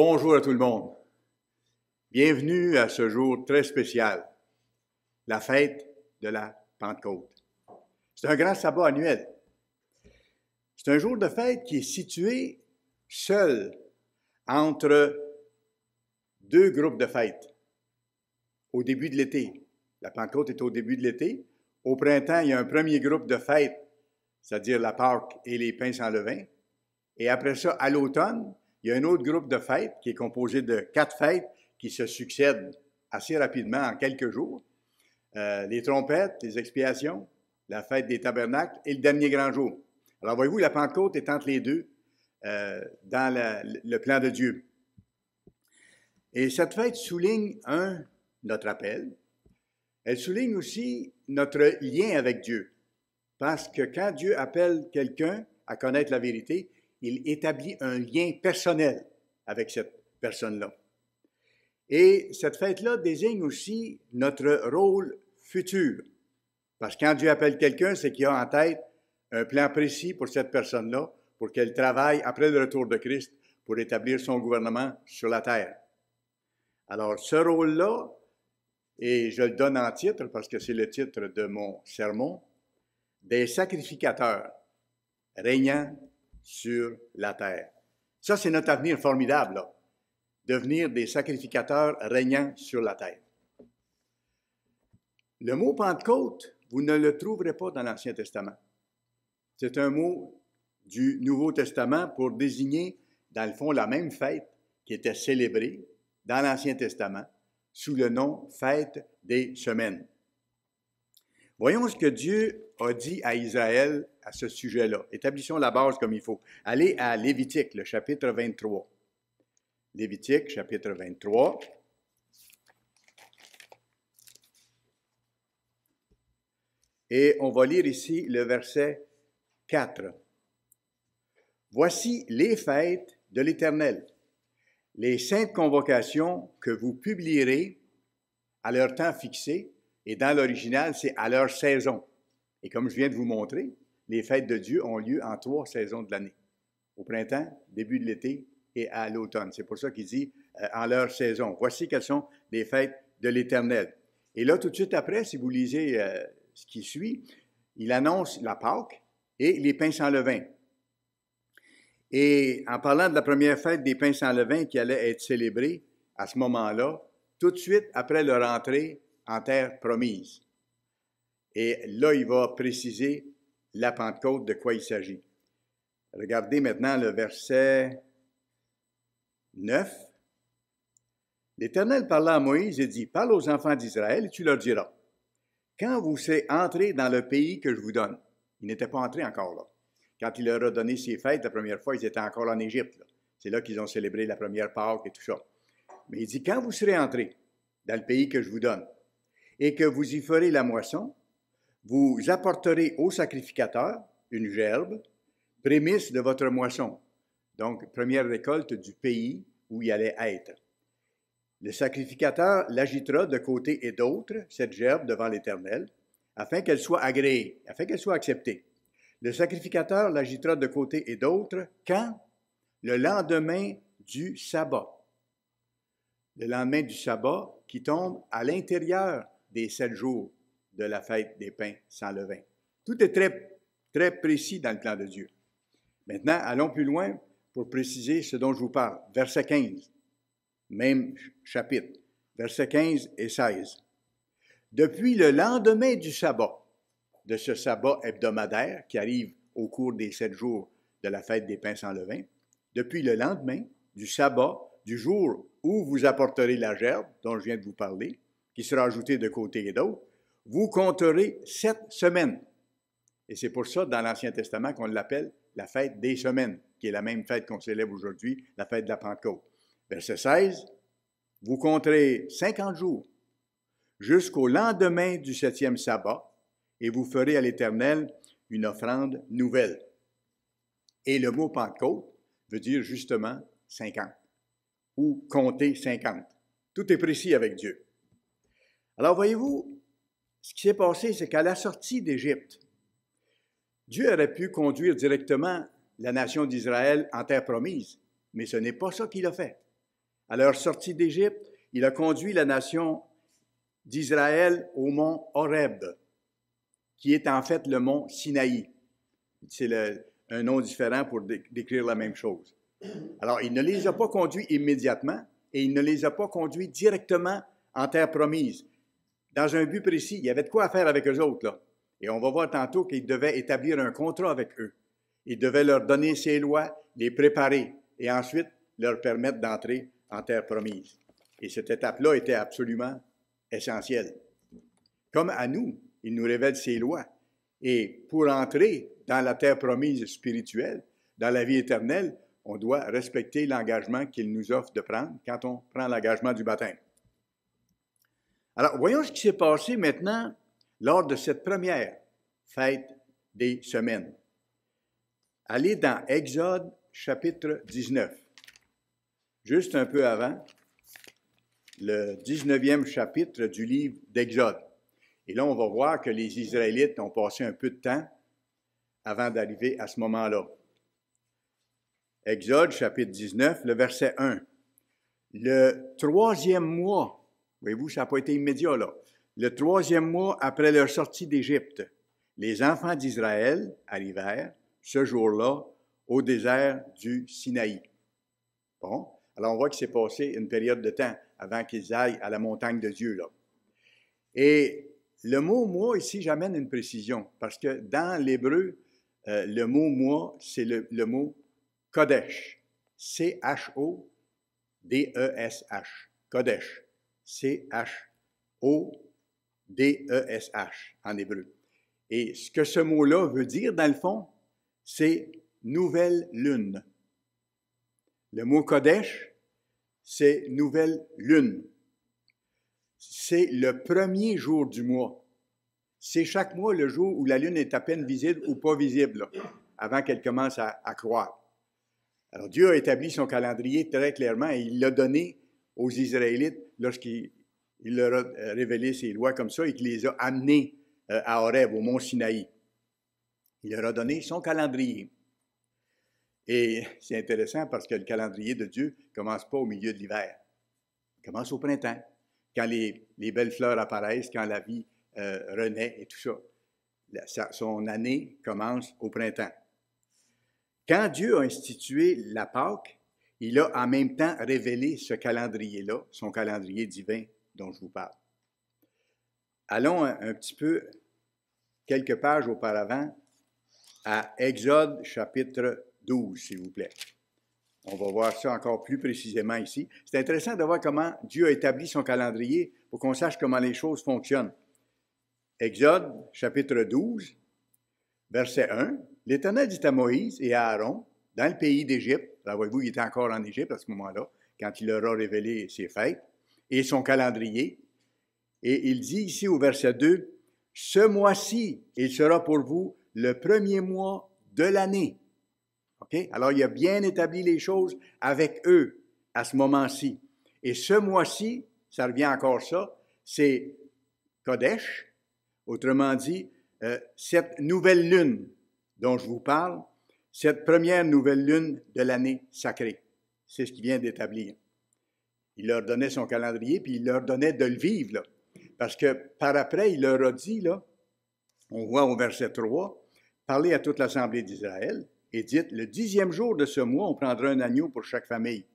Bonjour à tout le monde. Bienvenue à ce jour très spécial, la fête de la Pentecôte. C'est un grand sabbat annuel. C'est un jour de fête qui est situé seul entre deux groupes de fêtes au début de l'été. La Pentecôte est au début de l'été. Au printemps, il y a un premier groupe de fêtes, c'est-à-dire la Pâque et les pains sans levain. Et après ça, à l'automne, il y a un autre groupe de fêtes qui est composé de 4 fêtes qui se succèdent assez rapidement en quelques jours. Les trompettes, les expiations, la fête des tabernacles et le dernier grand jour. Alors voyez-vous, la Pentecôte est entre les deux dans le plan de Dieu. Et cette fête souligne, notre appel. Elle souligne aussi notre lien avec Dieu. Parce que quand Dieu appelle quelqu'un à connaître la vérité, il établit un lien personnel avec cette personne-là. Et cette fête-là désigne aussi notre rôle futur. Parce que quand Dieu appelle quelqu'un, c'est qu'il a en tête un plan précis pour cette personne-là, pour qu'elle travaille après le retour de Christ pour établir son gouvernement sur la terre. Alors, ce rôle-là, et je le donne en titre parce que c'est le titre de mon sermon, des sacrificateurs régnant sur la terre. Ça, c'est notre avenir formidable, là. Devenir des sacrificateurs régnant sur la terre. Le mot Pentecôte, vous ne le trouverez pas dans l'Ancien Testament. C'est un mot du Nouveau Testament pour désigner, dans le fond, la même fête qui était célébrée dans l'Ancien Testament sous le nom Fête des Semaines. Voyons ce que Dieu a dit à Israël à ce sujet-là. Établissons la base comme il faut. Allez à Lévitique, le chapitre 23. Lévitique, chapitre 23. Et on va lire ici le verset 4. Voici les fêtes de l'Éternel, les saintes convocations que vous publierez à leur temps fixé, et dans l'original, c'est à leur saison. Et comme je viens de vous montrer, les fêtes de Dieu ont lieu en 3 saisons de l'année. Au printemps, début de l'été et à l'automne. C'est pour ça qu'il dit en leur saison. Voici quelles sont les fêtes de l'Éternel. Et là, tout de suite après, si vous lisez ce qui suit, il annonce la Pâque et les pains sans levain. Et en parlant de la première fête des pains sans levain qui allait être célébrée à ce moment-là, tout de suite après leur entrée en terre promise. Et là, il va préciser la Pentecôte, de quoi il s'agit. Regardez maintenant le verset 9. L'Éternel parla à Moïse et dit, « Parle aux enfants d'Israël et tu leur diras, quand vous serez entrés dans le pays que je vous donne. » Ils n'étaient pas entrés encore là. Quand il leur a donné ses fêtes, la première fois, ils étaient encore en Égypte. Là. C'est là qu'ils ont célébré la première Pâque et tout ça. Mais il dit, quand vous serez entrés dans le pays que je vous donne, et que vous y ferez la moisson, vous apporterez au sacrificateur une gerbe, prémisse de votre moisson. Donc, première récolte du pays où il allait être. Le sacrificateur l'agitera de côté et d'autre, cette gerbe, devant l'Éternel, afin qu'elle soit agréée, afin qu'elle soit acceptée. Le sacrificateur l'agitera de côté et d'autre quand? Le lendemain du sabbat. Le lendemain du sabbat qui tombe à l'intérieur des 7 jours de la fête des pains sans levain. Tout est très, très précis dans le plan de Dieu. Maintenant, allons plus loin pour préciser ce dont je vous parle. Verset 15, même chapitre, versets 15 et 16. Depuis le lendemain du sabbat, de ce sabbat hebdomadaire qui arrive au cours des 7 jours de la fête des pains sans levain, depuis le lendemain du sabbat, du jour où vous apporterez la gerbe, dont je viens de vous parler, qui sera ajoutée de côté et d'autre, vous compterez 7 semaines. Et c'est pour ça, dans l'Ancien Testament, qu'on l'appelle la fête des semaines, qui est la même fête qu'on célèbre aujourd'hui, la fête de la Pentecôte. Verset 16, vous compterez 50 jours jusqu'au lendemain du 7e sabbat, et vous ferez à l'Éternel une offrande nouvelle. Et le mot Pentecôte veut dire justement 50, ou compter 50. Tout est précis avec Dieu. Alors, voyez-vous, ce qui s'est passé, c'est qu'à la sortie d'Égypte, Dieu aurait pu conduire directement la nation d'Israël en terre promise, mais ce n'est pas ça qu'il a fait. À leur sortie d'Égypte, il a conduit la nation d'Israël au mont Horeb, qui est en fait le mont Sinaï. C'est un nom différent pour décrire la même chose. Alors, il ne les a pas conduits immédiatement et il ne les a pas conduits directement en terre promise. Dans un but précis, il y avait de quoi faire avec eux autres, là. Et on va voir tantôt qu'il devait établir un contrat avec eux. Il devait leur donner ses lois, les préparer et ensuite leur permettre d'entrer en terre promise. Et cette étape-là était absolument essentielle. Comme à nous, il nous révèle ses lois. Et pour entrer dans la terre promise spirituelle, dans la vie éternelle, on doit respecter l'engagement qu'il nous offre de prendre quand on prend l'engagement du baptême. Alors, voyons ce qui s'est passé maintenant lors de cette première fête des semaines. Allez dans Exode chapitre 19, juste un peu avant, le 19e chapitre du livre d'Exode. Et là, on va voir que les Israélites ont passé un peu de temps avant d'arriver à ce moment-là. Exode chapitre 19, le verset 1. Le 3e mois, voyez-vous, ça n'a pas été immédiat là. Le 3e mois après leur sortie d'Égypte, les enfants d'Israël arrivèrent ce jour-là au désert du Sinaï. Bon, alors on voit qu'il s'est passé une période de temps avant qu'ils aillent à la montagne de Dieu, là. Et le mot « mois » ici, j'amène une précision, parce que dans l'hébreu, le mot « mois », c'est le mot « Kodesh », C-H-O-D-E-S-H, Kodesh, C-H-O-D-E-S-H en hébreu. Et ce que ce mot-là veut dire, dans le fond, c'est « nouvelle lune ». Le mot « Kodesh », c'est « nouvelle lune ». C'est le premier jour du mois. C'est chaque mois le jour où la lune est à peine visible ou pas visible, là, avant qu'elle commence à croître. Alors Dieu a établi son calendrier très clairement et il l'a donné aux Israélites lorsqu'il leur a révélé ses lois comme ça et qu'il les a amenés à Horeb, au mont Sinaï. Il leur a donné son calendrier. Et c'est intéressant parce que le calendrier de Dieu ne commence pas au milieu de l'hiver. Il commence au printemps, quand les belles fleurs apparaissent, quand la vie renaît et tout ça. Son année commence au printemps. Quand Dieu a institué la Pâque, il a en même temps révélé ce calendrier-là, son calendrier divin dont je vous parle. Allons un petit peu, quelques pages auparavant, à Exode chapitre 12, s'il vous plaît. On va voir ça encore plus précisément ici. C'est intéressant de voir comment Dieu a établi son calendrier pour qu'on sache comment les choses fonctionnent. Exode chapitre 12, verset 1. L'Éternel dit à Moïse et à Aaron, dans le pays d'Égypte, alors voyez-vous, il était encore en Égypte à ce moment-là, quand il leur a révélé ses fêtes, et son calendrier. Et il dit ici au verset 2, « Ce mois-ci, il sera pour vous le premier mois de l'année. » Okay? Alors, il a bien établi les choses avec eux à ce moment-ci. Et ce mois-ci, ça revient encore ça, c'est Kodesh, autrement dit, cette nouvelle lune dont je vous parle, cette première nouvelle lune de l'année sacrée. C'est ce qu'il vient d'établir. Il leur donnait son calendrier, puis il leur donnait de le vivre, là. Parce que par après, il leur a dit, là, on voit au verset 3, « Parlez à toute l'assemblée d'Israël et dites, le 10e jour de ce mois, on prendra un agneau pour chaque famille. »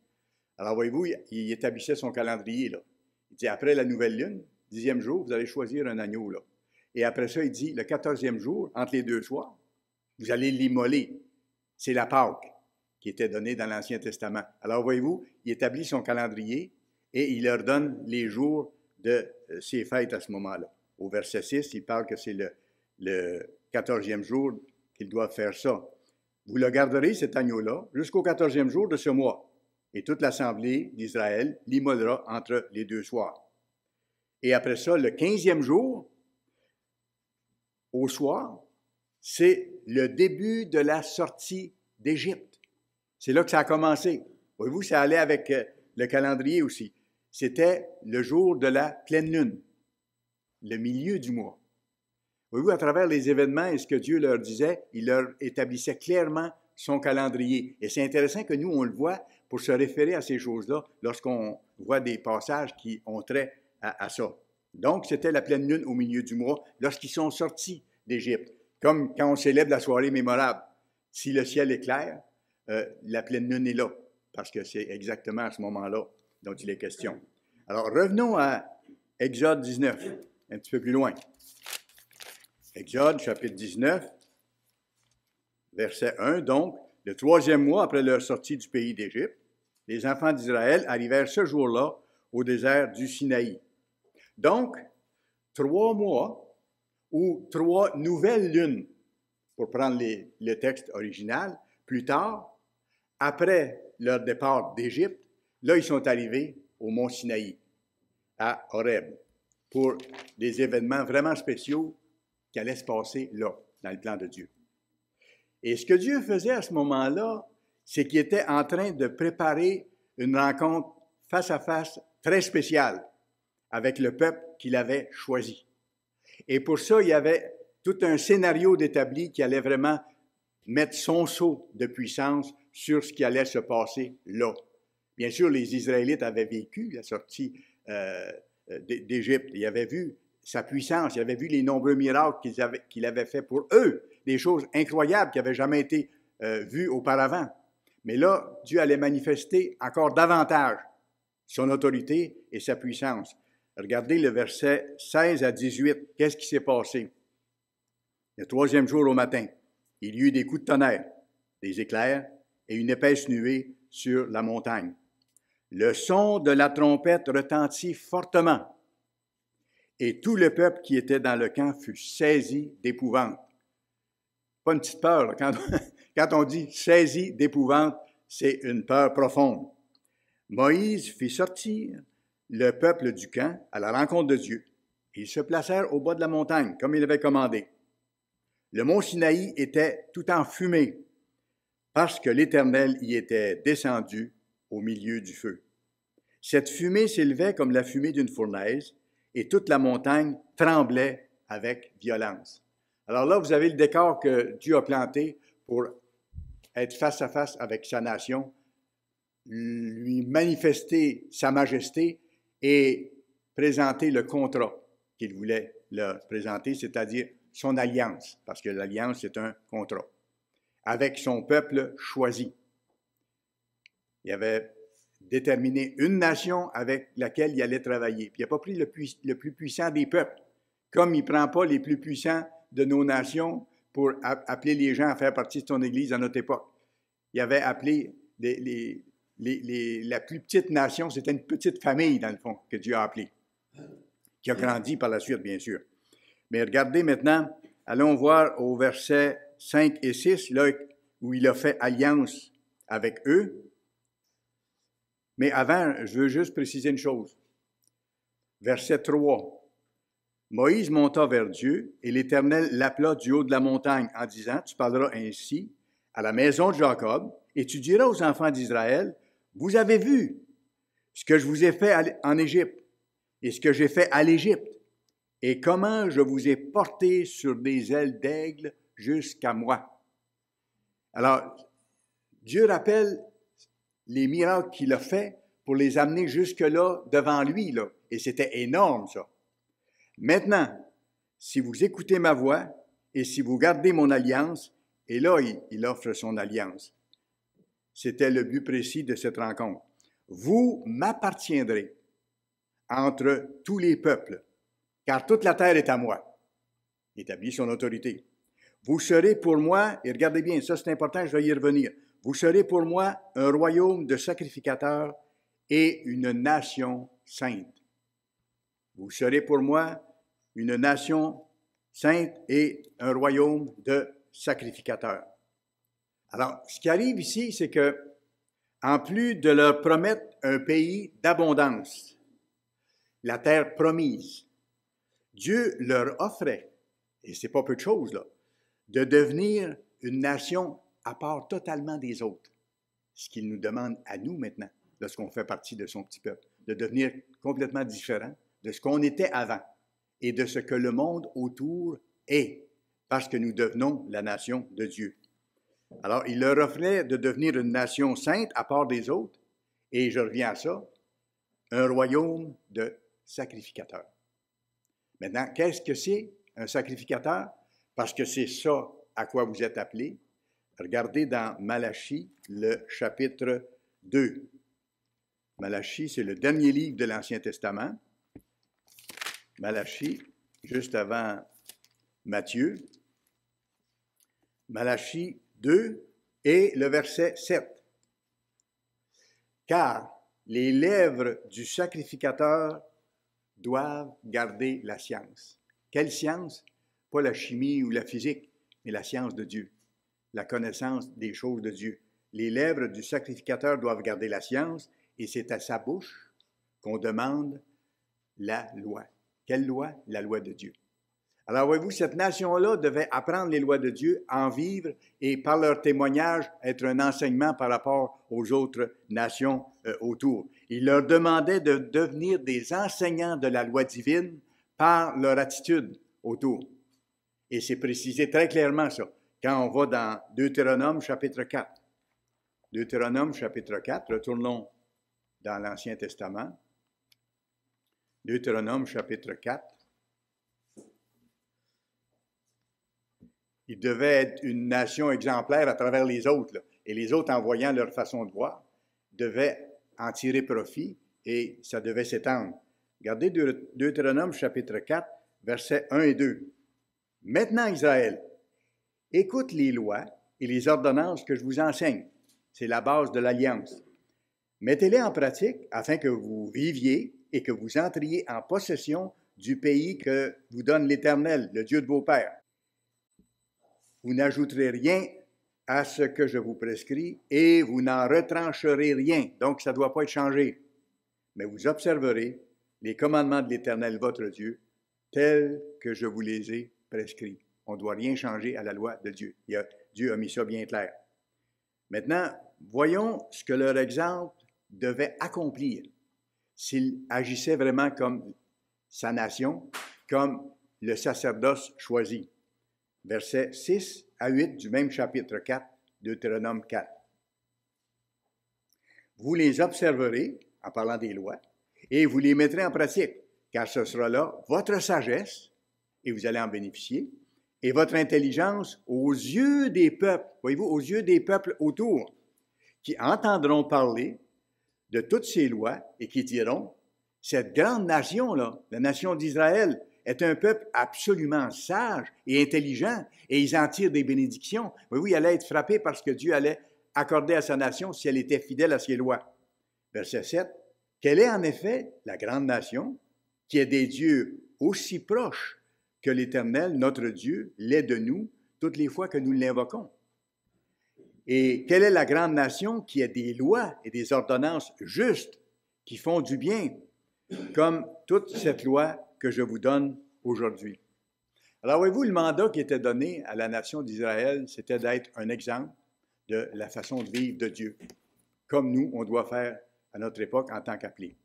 Alors, voyez-vous, il établissait son calendrier, là. Il dit, après la nouvelle lune, 10e jour, vous allez choisir un agneau, là. Et après ça, il dit, le 14e jour, entre les deux soirs, vous allez l'immoler. C'est la Pâque qui était donnée dans l'Ancien Testament. Alors, voyez-vous, il établit son calendrier et il leur donne les jours de ses fêtes à ce moment-là. Au verset 6, il parle que c'est le 14e jour qu'ils doivent faire ça. Vous le garderez, cet agneau-là, jusqu'au 14e jour de ce mois. Et toute l'assemblée d'Israël l'immolera entre les deux soirs. Et après ça, le 15e jour, au soir, c'est le début de la sortie d'Égypte. C'est là que ça a commencé. Voyez-vous, ça allait avec le calendrier aussi. C'était le jour de la pleine lune, le milieu du mois. Voyez-vous, à travers les événements et ce que Dieu leur disait, il leur établissait clairement son calendrier. Et c'est intéressant que nous, on le voit pour se référer à ces choses-là lorsqu'on voit des passages qui ont trait à ça. Donc, c'était la pleine lune au milieu du mois lorsqu'ils sont sortis d'Égypte. Comme quand on célèbre la soirée mémorable. Si le ciel est clair, la pleine lune est là, parce que c'est exactement à ce moment-là dont il est question. Alors, revenons à Exode 19, un petit peu plus loin. Exode, chapitre 19, verset 1. Donc, le 3e mois après leur sortie du pays d'Égypte, les enfants d'Israël arrivèrent ce jour-là au désert du Sinaï. Donc, 3 mois ou 3 nouvelles lunes, pour prendre le texte original, plus tard, après leur départ d'Égypte, là, ils sont arrivés au mont Sinaï, à Horeb, pour des événements vraiment spéciaux qui allaient se passer là, dans le plan de Dieu. Et ce que Dieu faisait à ce moment-là, c'est qu'il était en train de préparer une rencontre face à face très spéciale avec le peuple qu'il avait choisi. Et pour ça, il y avait tout un scénario d'établi qui allait vraiment mettre son sceau de puissance sur ce qui allait se passer là. Bien sûr, les Israélites avaient vécu la sortie d'Égypte. Ils avaient vu sa puissance, ils avaient vu les nombreux miracles qu'il avait fait pour eux, des choses incroyables qui n'avaient jamais été vues auparavant. Mais là, Dieu allait manifester encore davantage son autorité et sa puissance. Regardez le verset 16 à 18. Qu'est-ce qui s'est passé? Le 3e jour au matin, il y eut des coups de tonnerre, des éclairs et une épaisse nuée sur la montagne. Le son de la trompette retentit fortement, et tout le peuple qui était dans le camp fut saisi d'épouvante. Pas une petite peur, là. Quand on dit saisi d'épouvante, c'est une peur profonde. Moïse fit sortir le peuple du camp à la rencontre de Dieu. Ils se placèrent au bas de la montagne, comme il avait commandé. Le mont Sinaï était tout en fumée, parce que l'Éternel y était descendu au milieu du feu. Cette fumée s'élevait comme la fumée d'une fournaise, et toute la montagne tremblait avec violence. Alors là, vous avez le décor que Dieu a planté pour être face à face avec sa nation, lui manifester sa majesté et présenter le contrat qu'il voulait leur présenter, c'est-à-dire son alliance, parce que l'alliance, c'est un contrat, avec son peuple choisi. Il avait déterminé une nation avec laquelle il allait travailler. Puis il n'a pas pris le plus puissant des peuples, comme il ne prend pas les plus puissants de nos nations pour appeler les gens à faire partie de son Église à notre époque. Il avait appelé la plus petite nation, c'était une petite famille, dans le fond, que Dieu a appelée, qui a grandi par la suite, bien sûr. Mais regardez maintenant, allons voir au verset 5 et 6, là où il a fait alliance avec eux. Mais avant, je veux juste préciser une chose. Verset 3. Moïse monta vers Dieu, et l'Éternel l'appela du haut de la montagne en disant, tu parleras ainsi à la maison de Jacob, et tu diras aux enfants d'Israël, vous avez vu ce que je vous ai fait en Égypte, et ce que j'ai fait à l'Égypte, et comment je vous ai porté sur des ailes d'aigle jusqu'à moi. Alors, Dieu rappelle les miracles qu'il a faits pour les amener jusque-là devant lui, là. Et c'était énorme, ça. Maintenant, si vous écoutez ma voix et si vous gardez mon alliance, et là, il offre son alliance. C'était le but précis de cette rencontre. Vous m'appartiendrez entre tous les peuples, car toute la terre est à moi. Il établit son autorité. Vous serez pour moi, et regardez bien, ça c'est important, je vais y revenir, vous serez pour moi un royaume de sacrificateurs et une nation sainte. Vous serez pour moi une nation sainte et un royaume de sacrificateurs. Alors, ce qui arrive ici, c'est que, en plus de leur promettre un pays d'abondance, la terre promise, Dieu leur offrait, et c'est pas peu de choses, là, de devenir une nation à part totalement des autres. Ce qu'il nous demande à nous maintenant, lorsqu'on fait partie de son petit peuple, de devenir complètement différent de ce qu'on était avant et de ce que le monde autour est, parce que nous devenons la nation de Dieu. Alors, il leur offrait de devenir une nation sainte à part des autres, Et je reviens à ça, un royaume de sacrificateurs. Maintenant, qu'est-ce que c'est un sacrificateur? Parce que c'est ça à quoi vous êtes appelés. Regardez dans Malachie, le chapitre 2. Malachie, c'est le dernier livre de l'Ancien Testament. Malachie, juste avant Matthieu. Malachie 2 et le verset 7. Car les lèvres du sacrificateur doivent garder la science. Quelle science? Pas la chimie ou la physique, mais la science de Dieu, la connaissance des choses de Dieu. Les lèvres du sacrificateur doivent garder la science, et c'est à sa bouche qu'on demande la loi. Quelle loi? La loi de Dieu. Alors, voyez-vous, cette nation-là devait apprendre les lois de Dieu, en vivre et par leur témoignage être un enseignement par rapport aux autres nations autour. Il leur demandait de devenir des enseignants de la loi divine par leur attitude autour. Et c'est précisé très clairement ça, quand on va dans Deutéronome chapitre 4. Deutéronome chapitre 4, retournons dans l'Ancien Testament. Deutéronome chapitre 4. Ils devaient être une nation exemplaire à travers les autres, là. Et les autres, en voyant leur façon de voir, devaient en tirer profit et ça devait s'étendre. Regardez Deutéronome chapitre 4, versets 1 et 2. Maintenant, Israël, écoute les lois et les ordonnances que je vous enseigne. C'est la base de l'alliance. Mettez-les en pratique afin que vous viviez et que vous entriez en possession du pays que vous donne l'Éternel, le Dieu de vos pères. Vous n'ajouterez rien à ce que je vous prescris et vous n'en retrancherez rien. Donc, ça ne doit pas être changé. Mais vous observerez les commandements de l'Éternel, votre Dieu, tels que je vous les ai prescrits. On ne doit rien changer à la loi de Dieu. Dieu a mis ça bien clair. Maintenant, voyons ce que leur exemple devait accomplir s'il agissait vraiment comme sa nation, comme le sacerdoce choisi. Versets 6 à 8 du même chapitre 4, Deutéronome 4. Vous les observerez, en parlant des lois, et vous les mettrez en pratique, car ce sera là votre sagesse, et vous allez en bénéficier, et votre intelligence aux yeux des peuples, voyez-vous, aux yeux des peuples autour, qui entendront parler de toutes ces lois et qui diront, cette grande nation-là, la nation d'Israël, est un peuple absolument sage et intelligent, et ils en tirent des bénédictions. Oui, il allait être frappé parce que Dieu allait accorder à sa nation si elle était fidèle à ses lois. Verset 7. Quelle est en effet la grande nation qui est des dieux aussi proches que l'Éternel, notre Dieu, l'est de nous toutes les fois que nous l'invoquons? Et quelle est la grande nation qui a des lois et des ordonnances justes qui font du bien, comme toute cette loi que je vous donne aujourd'hui? Alors, voyez-vous, le mandat qui était donné à la nation d'Israël, c'était d'être un exemple de la façon de vivre de Dieu, comme nous, on doit faire à notre époque en tant qu'appelés.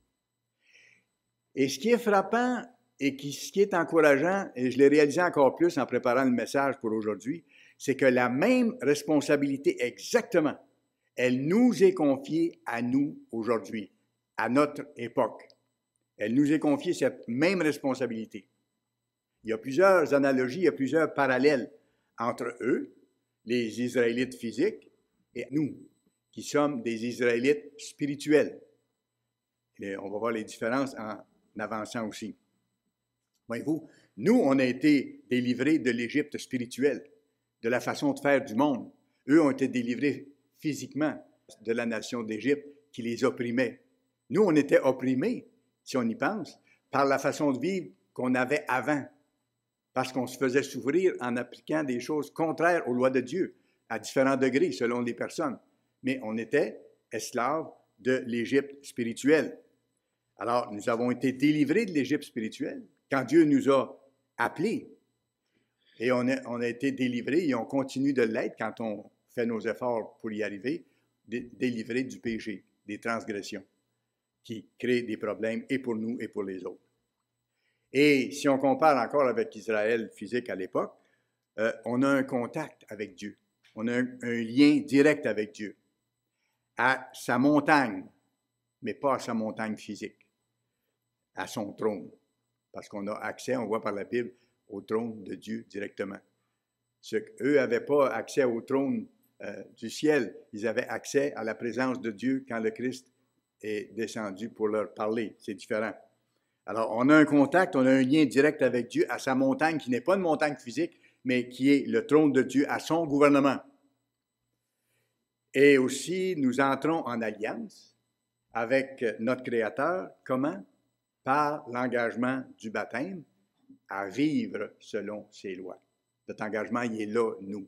Et ce qui est frappant et ce qui est encourageant, et je l'ai réalisé encore plus en préparant le message pour aujourd'hui, c'est que la même responsabilité exactement, elle nous est confiée à nous aujourd'hui, à notre époque. Elle nous est confiée cette même responsabilité. Il y a plusieurs analogies, il y a plusieurs parallèles entre eux, les Israélites physiques, et nous, qui sommes des Israélites spirituels. Et on va voir les différences en avançant aussi. Voyez-vous, nous, on a été délivrés de l'Égypte spirituelle, de la façon de faire du monde. Eux ont été délivrés physiquement de la nation d'Égypte qui les opprimait. Nous, on était opprimés, si on y pense, par la façon de vivre qu'on avait avant, parce qu'on se faisait souffrir en appliquant des choses contraires aux lois de Dieu, à différents degrés selon les personnes. Mais on était esclaves de l'Égypte spirituelle. Alors, nous avons été délivrés de l'Égypte spirituelle quand Dieu nous a appelés. Et on a été délivrés et on continue de l'être quand on fait nos efforts pour y arriver, délivrés du péché, des transgressions qui créent des problèmes et pour nous et pour les autres. Et si on compare encore avec Israël physique à l'époque, on a un contact avec Dieu. On a un lien direct avec Dieu. À sa montagne, mais pas à sa montagne physique, à son trône. Parce qu'on a accès, on voit par la Bible, au trône de Dieu directement. Eux n'avaient pas accès au trône du ciel, ils avaient accès à la présence de Dieu quand le Christ est descendu pour leur parler. C'est différent. Alors, on a un contact, on a un lien direct avec Dieu à sa montagne, qui n'est pas une montagne physique, mais qui est le trône de Dieu, à son gouvernement. Et aussi, nous entrons en alliance avec notre Créateur. Comment? Par l'engagement du baptême à vivre selon ses lois. Notre engagement, il est là, nous.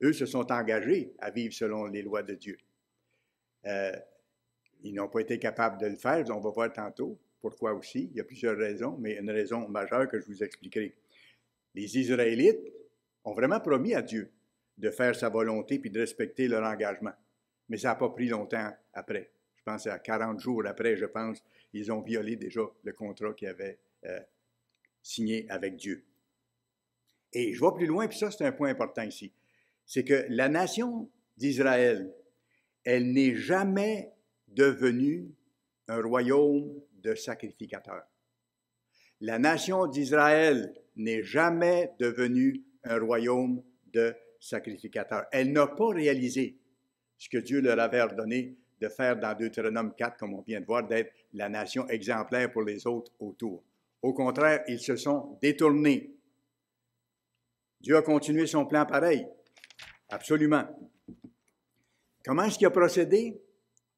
Eux se sont engagés à vivre selon les lois de Dieu. Ils n'ont pas été capables de le faire, on va voir tantôt pourquoi aussi. Il y a plusieurs raisons, mais une raison majeure que je vous expliquerai. Les Israélites ont vraiment promis à Dieu de faire sa volonté puis de respecter leur engagement. Mais ça n'a pas pris longtemps après. Je pense à 40 jours après, ils ont violé déjà le contrat qu'ils avaient signé avec Dieu. Et je vais plus loin, puis ça, c'est un point important ici. C'est que la nation d'Israël, elle n'est jamais devenue un royaume de sacrificateurs. La nation d'Israël n'est jamais devenue un royaume de sacrificateurs. Elle n'a pas réalisé ce que Dieu leur avait ordonné de faire dans Deutéronome 4, comme on vient de voir, d'être la nation exemplaire pour les autres autour. Au contraire, ils se sont détournés. Dieu a continué son plan pareil. Absolument. Comment est-ce qu'il a procédé?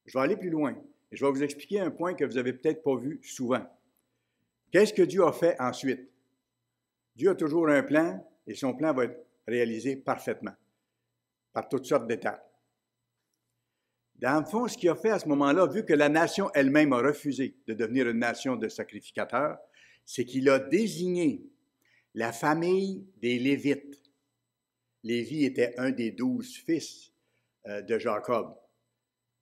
Je vais aller plus loin. Et je vais vous expliquer un point que vous n'avez peut-être pas vu souvent. Qu'est-ce que Dieu a fait ensuite? Dieu a toujours un plan et son plan va être réalisé parfaitement, par toutes sortes d'étapes. Dans le fond, ce qu'il a fait à ce moment-là, vu que la nation elle-même a refusé de devenir une nation de sacrificateurs, c'est qu'il a désigné la famille des Lévites. Lévi était un des 12 fils de Jacob.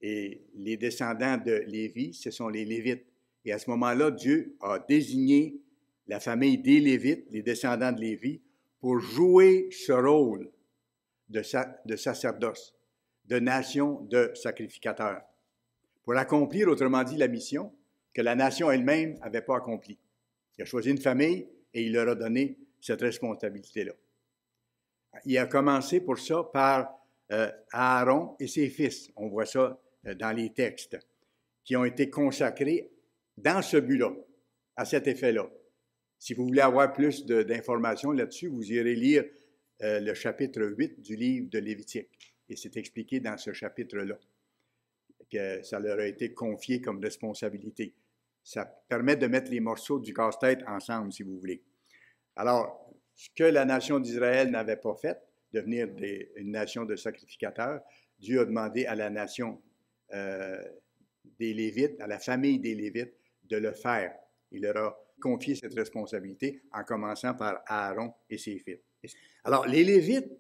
Et les descendants de Lévi, ce sont les Lévites. Et à ce moment-là, Dieu a désigné la famille des Lévites, les descendants de Lévi, pour jouer ce rôle de sacerdoce, de nation de sacrificateurs, pour accomplir, autrement dit, la mission que la nation elle-même n'avait pas accomplie. Il a choisi une famille et il leur a donné cette responsabilité-là. Il a commencé pour ça par Aaron et ses fils. On voit ça dans les textes, qui ont été consacrés dans ce but-là, à cet effet-là. Si vous voulez avoir plus d'informations là-dessus, vous irez lire le chapitre 8 du livre de Lévitique. Et c'est expliqué dans ce chapitre-là, que ça leur a été confié comme responsabilité. Ça permet de mettre les morceaux du casse-tête ensemble, si vous voulez. Alors, ce que la nation d'Israël n'avait pas fait, devenir une nation de sacrificateurs, Dieu a demandé à la nation des Lévites, à la famille des Lévites, de le faire. Il leur a confié cette responsabilité en commençant par Aaron et ses fils. Alors, les Lévites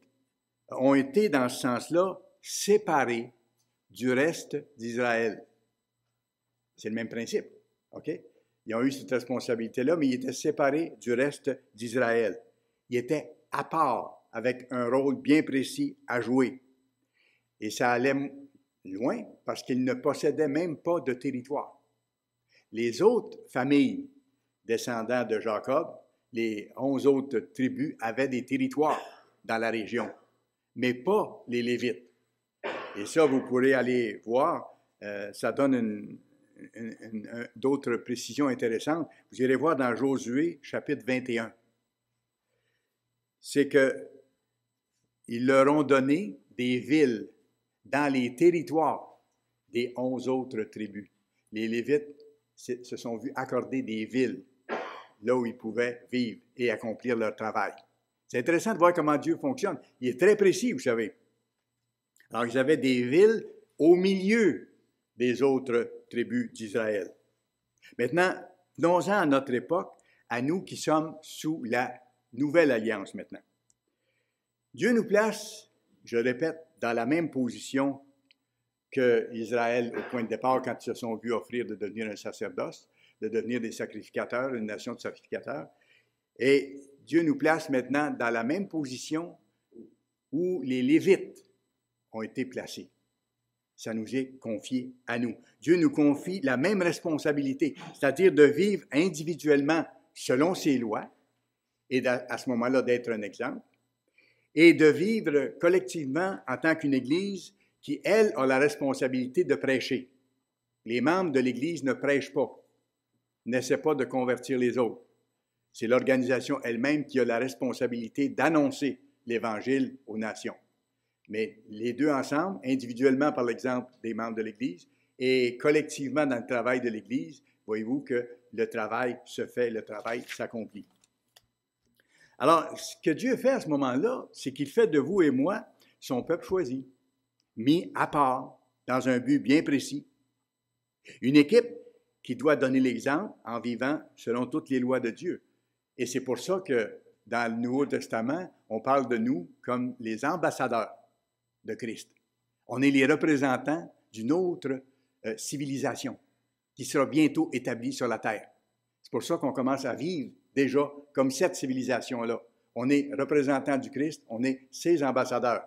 ont été, dans ce sens-là, séparés du reste d'Israël. C'est le même principe, OK? Ils ont eu cette responsabilité-là, mais ils étaient séparés du reste d'Israël. Ils étaient à part, avec un rôle bien précis à jouer. Et ça allait loin, parce qu'ils ne possédaient même pas de territoire. Les autres familles descendants de Jacob, les 11 autres tribus, avaient des territoires dans la région, mais pas les Lévites. Et ça, vous pourrez aller voir, ça donne d'autres précisions intéressantes. Vous irez voir dans Josué, chapitre 21. C'est qu'ils leur ont donné des villes dans les territoires des 11 autres tribus. Les Lévites se sont vus accorder des villes là où ils pouvaient vivre et accomplir leur travail. C'est intéressant de voir comment Dieu fonctionne. Il est très précis, vous savez. Alors, ils avaient des villes au milieu des autres tribus d'Israël. Maintenant, venons-en à notre époque, à nous qui sommes sous la nouvelle alliance maintenant. Dieu nous place, je répète, dans la même position qu'Israël au point de départ quand ils se sont vus offrir de devenir un sacerdoce, de devenir des sacrificateurs, une nation de sacrificateurs. Et Dieu nous place maintenant dans la même position où les Lévites ont été placés. ça nous est confié à nous. Dieu nous confie la même responsabilité, c'est-à-dire de vivre individuellement selon ses lois, et à ce moment-là d'être un exemple, et de vivre collectivement en tant qu'une Église qui, elle, a la responsabilité de prêcher. Les membres de l'Église ne prêchent pas, n'essaient pas de convertir les autres. C'est l'organisation elle-même qui a la responsabilité d'annoncer l'Évangile aux nations. Mais les deux ensemble, individuellement par l'exemple des membres de l'Église et collectivement dans le travail de l'Église, voyez-vous que le travail se fait, le travail s'accomplit. Alors, ce que Dieu fait à ce moment-là, c'est qu'il fait de vous et moi son peuple choisi, mis à part, dans un but bien précis. Une équipe qui doit donner l'exemple en vivant selon toutes les lois de Dieu. Et c'est pour ça que dans le Nouveau Testament, on parle de nous comme les ambassadeurs de Christ. On est les représentants d'une autre civilisation qui sera bientôt établie sur la terre. C'est pour ça qu'on commence à vivre déjà comme cette civilisation-là. On est représentants du Christ, on est ses ambassadeurs.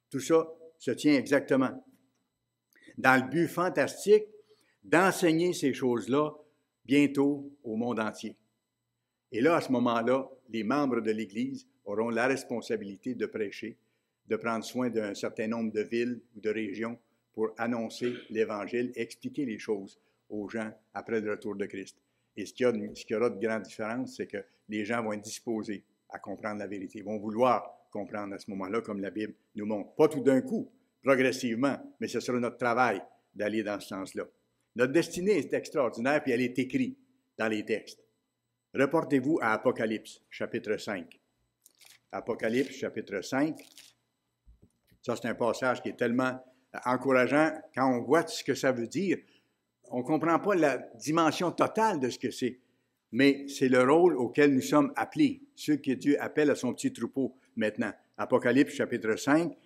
Tout ça se tient exactement dans le but fantastique d'enseigner ces choses-là bientôt au monde entier. Et là, à ce moment-là, les membres de l'Église auront la responsabilité de prêcher, de prendre soin d'un certain nombre de villes ou de régions pour annoncer l'Évangile, expliquer les choses aux gens après le retour de Christ. Et ce qu'il y aura de grande différence, c'est que les gens vont être disposés à comprendre la vérité, vont vouloir comprendre à ce moment-là, comme la Bible nous montre. Pas tout d'un coup, progressivement, mais ce sera notre travail d'aller dans ce sens-là. Notre destinée est extraordinaire, puis elle est écrite dans les textes. Reportez-vous à Apocalypse, chapitre 5. Apocalypse, chapitre 5. Ça, c'est un passage qui est tellement encourageant. Quand on voit ce que ça veut dire, on ne comprend pas la dimension totale de ce que c'est, mais c'est le rôle auquel nous sommes appelés, ceux que Dieu appelle à son petit troupeau maintenant. Apocalypse, chapitre 5,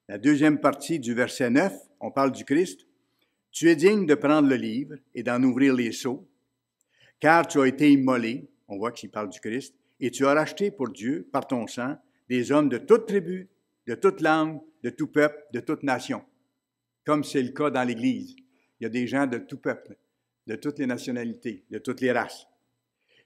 la deuxième partie du verset 9, on parle du Christ. « Tu es digne de prendre le livre et d'en ouvrir les sceaux, car tu as été immolé, on voit qu'il parle du Christ, et tu as racheté pour Dieu, par ton sang, des hommes de toute tribu, de toute langue, de tout peuple, de toute nation. » Comme c'est le cas dans l'Église. Il y a des gens de tout peuple, de toutes les nationalités, de toutes les races.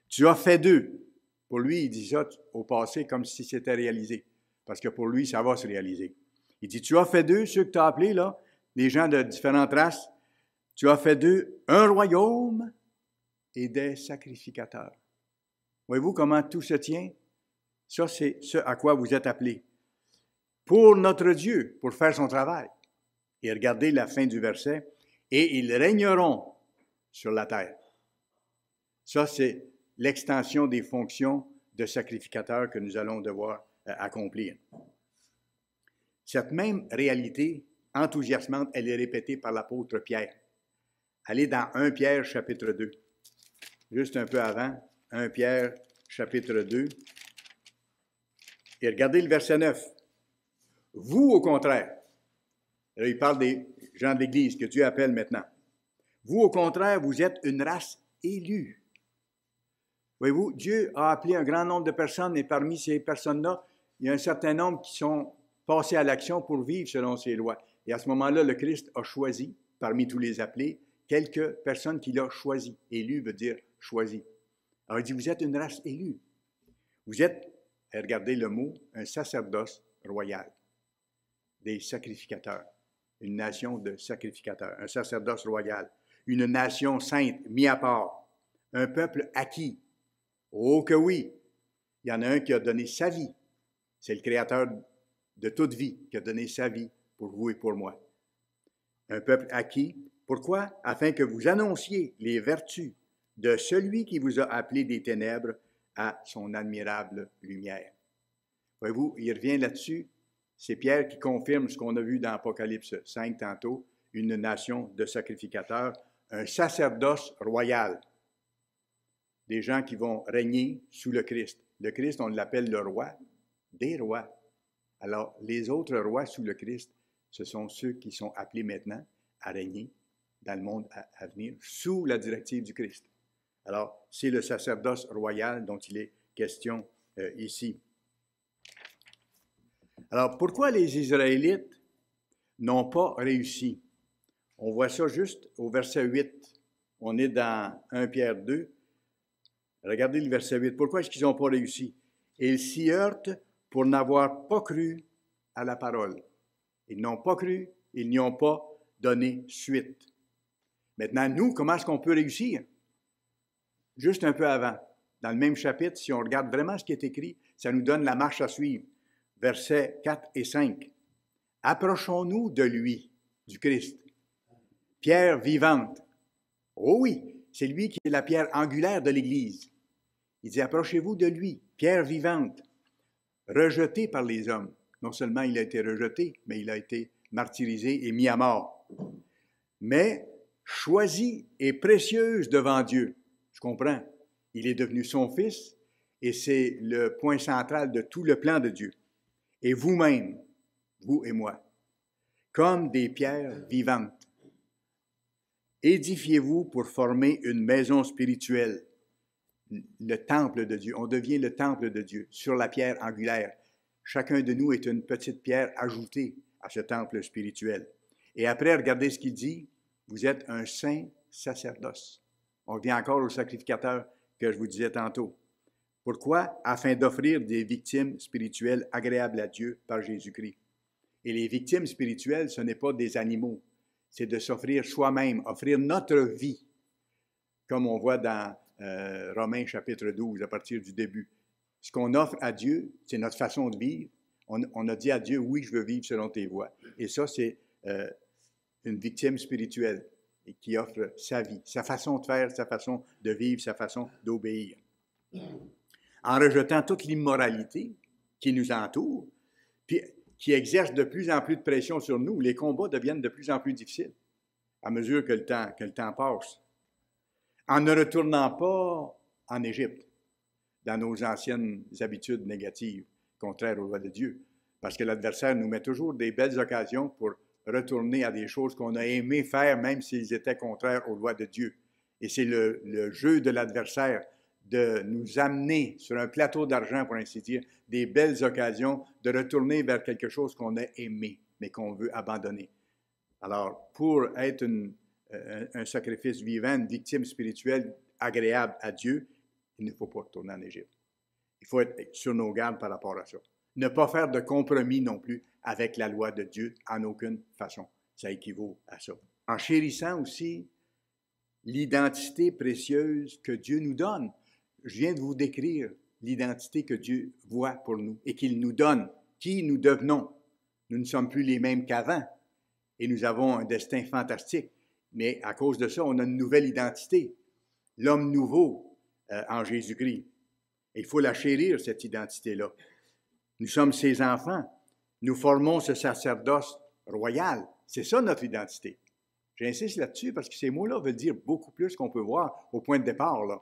Tu as fait d'eux. Pour lui, il dit ça au passé comme si c'était réalisé. Parce que pour lui, ça va se réaliser. Il dit, tu as fait d'eux, ceux que tu as appelés, là, les gens de différentes races, tu as fait d'eux un royaume et des sacrificateurs. Voyez-vous comment tout se tient? Ça, c'est ce à quoi vous êtes appelés. Pour notre Dieu, pour faire son travail. Et regardez la fin du verset. Et ils régneront sur la terre. Ça, c'est l'extension des fonctions de sacrificateurs que nous allons devoir accomplir. Cette même réalité enthousiasmante, elle est répétée par l'apôtre Pierre. Allez dans 1 Pierre, chapitre 2. Juste un peu avant, 1 Pierre, chapitre 2. Et regardez le verset 9. Vous, au contraire, là, il parle des gens de l'Église que Dieu appelle maintenant. Vous, au contraire, vous êtes une race élue. Voyez-vous, Dieu a appelé un grand nombre de personnes et parmi ces personnes-là, il y a un certain nombre qui sont passés à l'action pour vivre selon ses lois. Et à ce moment-là, le Christ a choisi, parmi tous les appelés, quelques personnes qu'il a choisies. Élu veut dire choisi. Alors il dit, vous êtes une race élue. Vous êtes, regardez le mot, un sacerdoce royal. Des sacrificateurs. Une nation de sacrificateurs. Un sacerdoce royal. Une nation sainte, mis à part. Un peuple acquis. Oh que oui! Il y en a un qui a donné sa vie. C'est le Créateur de toute vie qui a donné sa vie pour vous et pour moi. Un peuple acquis. Pourquoi? Afin que vous annonciez les vertus de celui qui vous a appelé des ténèbres à son admirable lumière. Voyez-vous, il revient là-dessus. C'est Pierre qui confirme ce qu'on a vu dans Apocalypse 5 tantôt, une nation de sacrificateurs, un sacerdoce royal. Des gens qui vont régner sous le Christ. Le Christ, on l'appelle le roi des rois. Alors, les autres rois sous le Christ, ce sont ceux qui sont appelés maintenant à régner dans le monde à venir sous la directive du Christ. Alors, c'est le sacerdoce royal dont il est question ici. Alors, pourquoi les Israélites n'ont pas réussi On voit ça juste au verset 8. On est dans 1 Pierre 2. Regardez le verset 8. Pourquoi est-ce qu'ils n'ont pas réussi? Ils s'y heurtent pour n'avoir pas cru à la parole. Ils n'ont pas cru, ils n'y ont pas donné suite. Maintenant, nous, comment est-ce qu'on peut réussir? Juste un peu avant, dans le même chapitre, si on regarde vraiment ce qui est écrit, ça nous donne la marche à suivre. Versets 4 et 5. Approchons-nous de lui, du Christ. Pierre vivante. Oh oui, c'est lui qui est la pierre angulaire de l'Église. Il dit, approchez-vous de lui, pierre vivante, rejeté par les hommes. Non seulement il a été rejeté, mais il a été martyrisé et mis à mort. Mais choisie et précieuse devant Dieu. Je comprends. Il est devenu son fils et c'est le point central de tout le plan de Dieu. Et vous-même, vous et moi, comme des pierres vivantes, édifiez-vous pour former une maison spirituelle, le temple de Dieu. On devient le temple de Dieu sur la pierre angulaire. Chacun de nous est une petite pierre ajoutée à ce temple spirituel. Et après, regardez ce qu'il dit. Vous êtes un saint sacerdoce. On revient encore au sacrificateur que je vous disais tantôt. Pourquoi? Afin d'offrir des victimes spirituelles agréables à Dieu par Jésus-Christ. Et les victimes spirituelles, ce n'est pas des animaux. C'est de s'offrir soi-même, offrir notre vie, comme on voit dans Romains chapitre 12, à partir du début. Ce qu'on offre à Dieu, c'est notre façon de vivre. On a dit à Dieu, oui, je veux vivre selon tes voies. Et ça, c'est une victime spirituelle et qui offre sa vie, sa façon de faire, sa façon de vivre, sa façon d'obéir. En rejetant toute l'immoralité qui nous entoure, puis qui exerce de plus en plus de pression sur nous, les combats deviennent de plus en plus difficiles à mesure que le temps passe. En ne retournant pas en Égypte, dans nos anciennes habitudes négatives, contraires aux lois de Dieu, parce que l'adversaire nous met toujours des belles occasions pour retourner à des choses qu'on a aimé faire, même s'ils étaient contraires aux lois de Dieu. Et c'est le jeu de l'adversaire de nous amener sur un plateau d'argent, pour ainsi dire, des belles occasions de retourner vers quelque chose qu'on a aimé, mais qu'on veut abandonner. Alors, pour être un sacrifice vivant, une victime spirituelle agréable à Dieu, il ne faut pas retourner en Égypte. Il faut être sur nos gardes par rapport à ça. Ne pas faire de compromis non plus avec la loi de Dieu en aucune façon. Ça équivaut à ça. En chérissant aussi l'identité précieuse que Dieu nous donne. Je viens de vous décrire l'identité que Dieu voit pour nous et qu'il nous donne, qui nous devenons. Nous ne sommes plus les mêmes qu'avant et nous avons un destin fantastique. Mais à cause de ça, on a une nouvelle identité, l'homme nouveau en Jésus-Christ. Et il faut la chérir, cette identité-là. Nous sommes ses enfants. Nous formons ce sacerdoce royal. C'est ça notre identité. J'insiste là-dessus parce que ces mots-là veulent dire beaucoup plus qu'on peut voir au point de départ, là.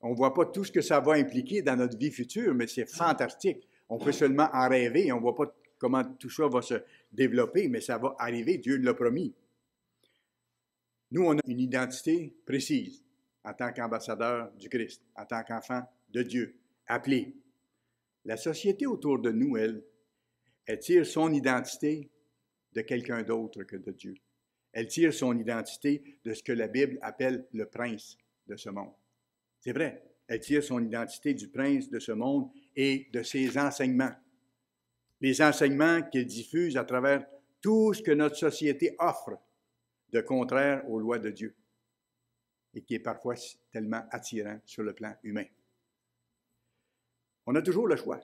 On ne voit pas tout ce que ça va impliquer dans notre vie future, mais c'est fantastique. On peut seulement en rêver et on ne voit pas comment tout ça va se développer, mais ça va arriver, Dieu l'a promis. Nous, on a une identité précise en tant qu'ambassadeur du Christ, en tant qu'enfant de Dieu, appelé. La société autour de nous, elle tire son identité de quelqu'un d'autre que de Dieu. Elle tire son identité de ce que la Bible appelle le prince de ce monde. C'est vrai, elle tire son identité du prince de ce monde et de ses enseignements. Les enseignements qu'il diffuse à travers tout ce que notre société offre de contraire aux lois de Dieu et qui est parfois tellement attirant sur le plan humain. On a toujours le choix.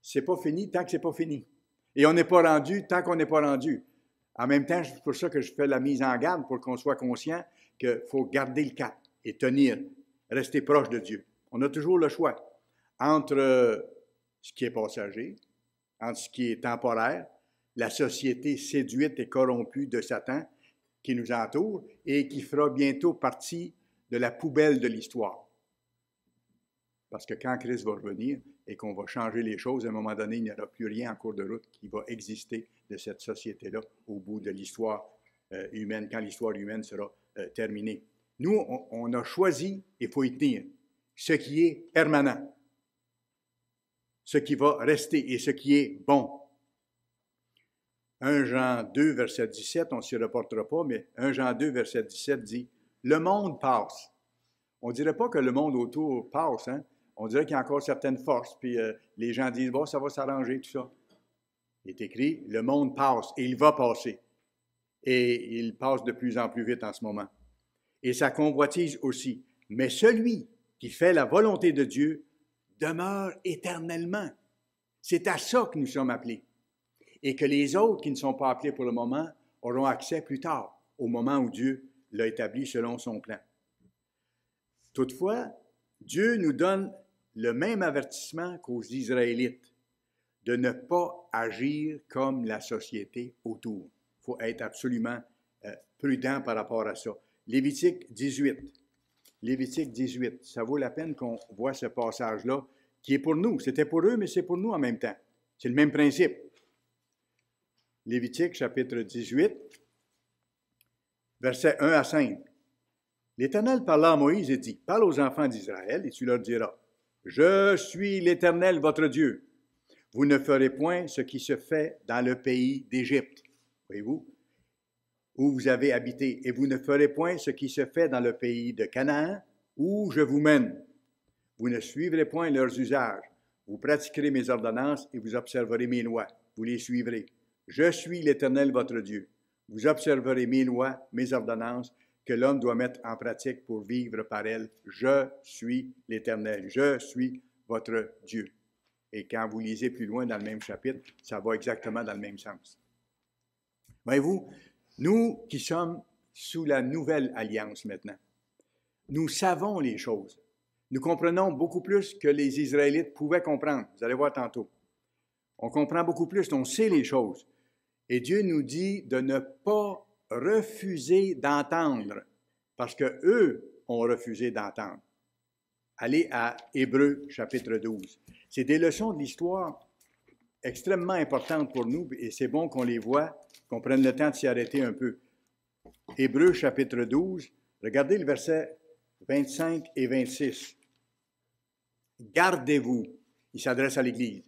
C'est pas fini tant que c'est pas fini. Et on n'est pas rendu tant qu'on n'est pas rendu. En même temps, c'est pour ça que je fais la mise en garde pour qu'on soit conscient qu'il faut garder le cap et tenir, rester proche de Dieu. On a toujours le choix entre ce qui est passager, entre ce qui est temporaire, la société séduite et corrompue de Satan qui nous entoure et qui fera bientôt partie de la poubelle de l'histoire. Parce que quand Christ va revenir et qu'on va changer les choses, à un moment donné, il n'y aura plus rien en cours de route qui va exister de cette société-là au bout de l'histoire humaine, quand l'histoire humaine sera terminée. Nous, on a choisi, il faut y tenir, ce qui est permanent, ce qui va rester et ce qui est bon. 1 Jean 2, verset 17, on ne s'y reportera pas, mais 1 Jean 2, verset 17 dit « Le monde passe ». On ne dirait pas que le monde autour passe, hein? On dirait qu'il y a encore certaines forces, puis les gens disent « Bon, ça va s'arranger, tout ça ». Il est écrit « Le monde passe » et il va passer. Et il passe de plus en plus vite en ce moment. Et sa convoitise aussi. Mais celui qui fait la volonté de Dieu demeure éternellement. C'est à ça que nous sommes appelés. Et que les autres qui ne sont pas appelés pour le moment auront accès plus tard, au moment où Dieu l'a établi selon son plan. Toutefois, Dieu nous donne le même avertissement qu'aux Israélites, de ne pas agir comme la société autour. Il faut être absolument prudent par rapport à ça. Lévitique 18. Lévitique 18. Ça vaut la peine qu'on voit ce passage-là, qui est pour nous. C'était pour eux, mais c'est pour nous en même temps. C'est le même principe. Lévitique, chapitre 18, versets 1 à 5. L'Éternel parla à Moïse et dit, « Parle aux enfants d'Israël et tu leur diras, « Je suis l'Éternel votre Dieu. Vous ne ferez point ce qui se fait dans le pays d'Égypte. » Voyez-vous? Où vous avez habité. « Et vous ne ferez point ce qui se fait dans le pays de Canaan, où je vous mène. Vous ne suivrez point leurs usages. Vous pratiquerez mes ordonnances et vous observerez mes lois. Vous les suivrez. Je suis l'Éternel votre Dieu. Vous observerez mes lois, mes ordonnances, que l'homme doit mettre en pratique pour vivre par elles. Je suis l'Éternel. Je suis votre Dieu. » Et quand vous lisez plus loin dans le même chapitre, ça va exactement dans le même sens. Voyez-vous, nous qui sommes sous la nouvelle alliance maintenant, nous savons les choses. Nous comprenons beaucoup plus que les Israélites pouvaient comprendre. Vous allez voir tantôt. On comprend beaucoup plus, on sait les choses. Et Dieu nous dit de ne pas refuser d'entendre, parce qu'eux ont refusé d'entendre. Allez à Hébreux, chapitre 12. C'est des leçons de l'histoire extrêmement importantes pour nous, et c'est bon qu'on les voit, qu'on prenne le temps de s'y arrêter un peu. Hébreux, chapitre 12, regardez le verset 25 et 26. Gardez-vous, il s'adresse à l'Église,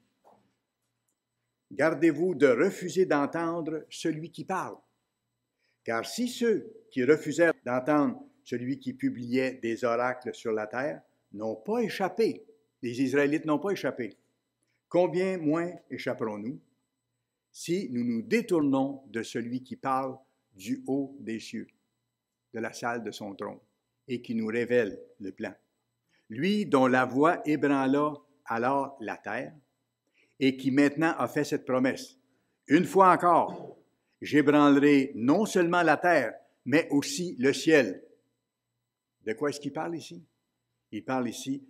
gardez-vous de refuser d'entendre celui qui parle. Car si ceux qui refusèrent d'entendre celui qui publiait des oracles sur la terre n'ont pas échappé, les Israélites n'ont pas échappé, combien moins échapperons-nous si nous nous détournons de celui qui parle du haut des cieux, de la salle de son trône, et qui nous révèle le plan. Lui dont la voix ébranla alors la terre, et qui maintenant a fait cette promesse. Une fois encore, j'ébranlerai non seulement la terre, mais aussi le ciel. De quoi est-ce qu'il parle ici? Il parle ici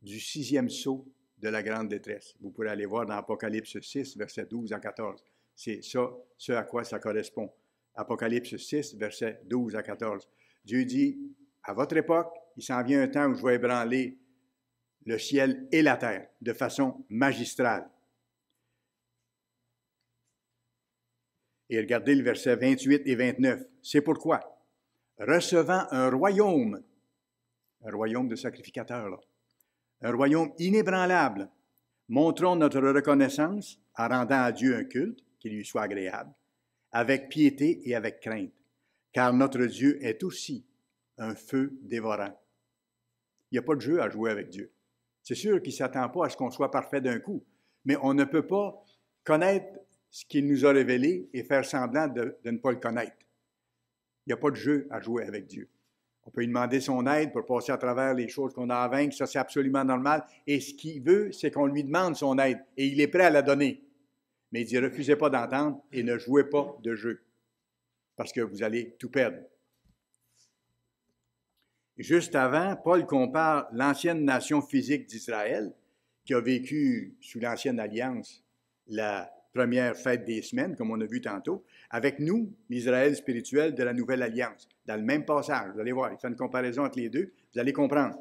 du 6e sceau de la grande détresse. Vous pourrez aller voir dans Apocalypse 6, versets 12 à 14. C'est ça, ce à quoi ça correspond. Apocalypse 6, versets 12 à 14. Dieu dit, à votre époque, il s'en vient un temps où je vais ébranler le ciel et la terre de façon magistrale. Et regardez le verset 28 et 29. C'est pourquoi, recevant un royaume de sacrificateurs, là, un royaume inébranlable, montrons notre reconnaissance en rendant à Dieu un culte qui lui soit agréable, avec piété et avec crainte, car notre Dieu est aussi un feu dévorant. Il n'y a pas de jeu à jouer avec Dieu. C'est sûr qu'il ne s'attend pas à ce qu'on soit parfait d'un coup, mais on ne peut pas connaître ce qu'il nous a révélé et faire semblant de ne pas le connaître. Il n'y a pas de jeu à jouer avec Dieu. On peut lui demander son aide pour passer à travers les choses qu'on a à vaincre, ça c'est absolument normal. Et ce qu'il veut, c'est qu'on lui demande son aide et il est prêt à la donner. Mais il dit, refusez pas d'entendre et ne jouez pas de jeu, parce que vous allez tout perdre. Juste avant, Paul compare l'ancienne nation physique d'Israël, qui a vécu sous l'ancienne alliance la première fête des semaines, comme on a vu tantôt, avec nous, l'Israël spirituel de la nouvelle alliance. Dans le même passage, vous allez voir, il fait une comparaison entre les deux, vous allez comprendre.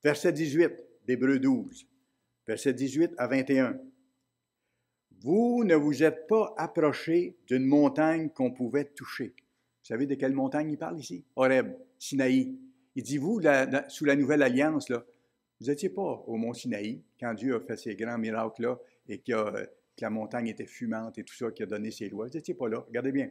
Verset 18 d'Hébreux 12, verset 18 à 21. Vous ne vous êtes pas approchés d'une montagne qu'on pouvait toucher. Vous savez de quelle montagne il parle ici? Horeb, Sinaï. Il dit, vous, sous la nouvelle alliance, là, vous n'étiez pas au mont Sinaï quand Dieu a fait ces grands miracles-là et qu'il a que la montagne était fumante et tout ça, qui a donné ses lois. Vous n'étiez pas là. Regardez bien.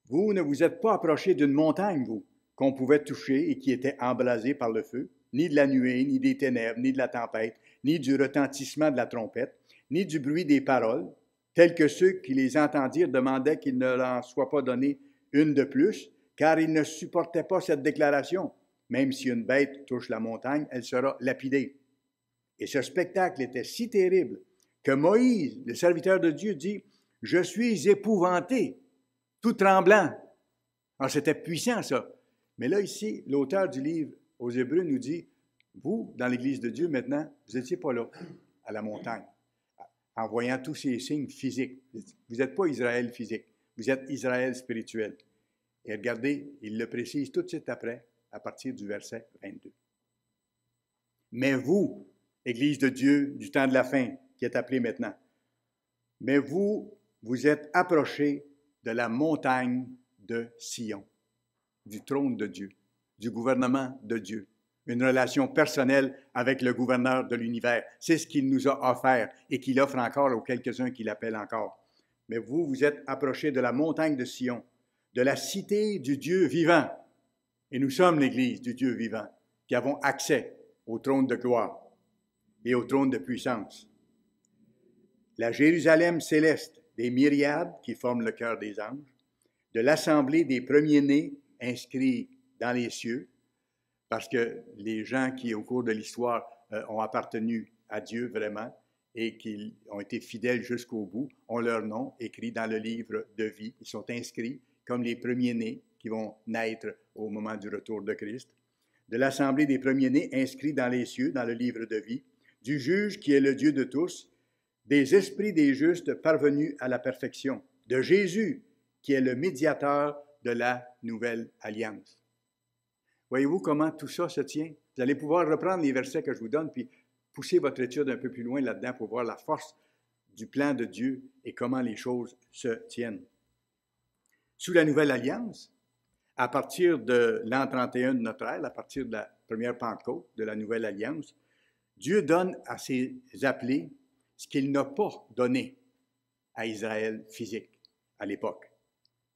Vous ne vous êtes pas approché d'une montagne, vous, qu'on pouvait toucher et qui était embrasée par le feu, ni de la nuée, ni des ténèbres, ni de la tempête, ni du retentissement de la trompette, ni du bruit des paroles, tels que ceux qui les entendirent demandaient qu'il ne leur soit pas donné une de plus, car ils ne supportaient pas cette déclaration. Même si une bête touche la montagne, elle sera lapidée. Et ce spectacle était si terrible que Moïse, le serviteur de Dieu, dit « Je suis épouvanté, tout tremblant. » Alors, c'était puissant, ça. Mais là, ici, l'auteur du livre aux Hébreux nous dit « Vous, dans l'Église de Dieu, maintenant, vous n'étiez pas là, à la montagne, en voyant tous ces signes physiques. Vous n'êtes pas Israël physique, vous êtes Israël spirituel. » Et regardez, il le précise tout de suite après, à partir du verset 22. « Mais vous, Église de Dieu du temps de la fin, qui est appelée maintenant, mais vous, vous êtes approchés de la montagne de Sion, du trône de Dieu, du gouvernement de Dieu, une relation personnelle avec le gouverneur de l'univers. C'est ce qu'il nous a offert et qu'il offre encore aux quelques-uns qui l'appellent encore. Mais vous, vous êtes approchés de la montagne de Sion, de la cité du Dieu vivant. Et nous sommes l'Église du Dieu vivant, qui avons accès au trône de gloire et au trône de puissance. La Jérusalem céleste des myriades qui forment le cœur des anges, de l'assemblée des premiers-nés inscrits dans les cieux, parce que les gens qui, au cours de l'histoire, ont appartenu à Dieu vraiment et qui ont été fidèles jusqu'au bout, ont leur nom écrit dans le livre de vie. Ils sont inscrits comme les premiers-nés qui vont naître au moment du retour de Christ. De l'assemblée des premiers-nés inscrits dans les cieux, dans le livre de vie, du juge qui est le Dieu de tous, des esprits des justes parvenus à la perfection, de Jésus qui est le médiateur de la nouvelle alliance. Voyez-vous comment tout ça se tient? Vous allez pouvoir reprendre les versets que je vous donne, puis pousser votre étude un peu plus loin là-dedans pour voir la force du plan de Dieu et comment les choses se tiennent. Sous la nouvelle alliance, à partir de l'an 31 de notre ère, à partir de la première Pentecôte de la nouvelle alliance, Dieu donne à ses appelés ce qu'il n'a pas donné à Israël physique à l'époque,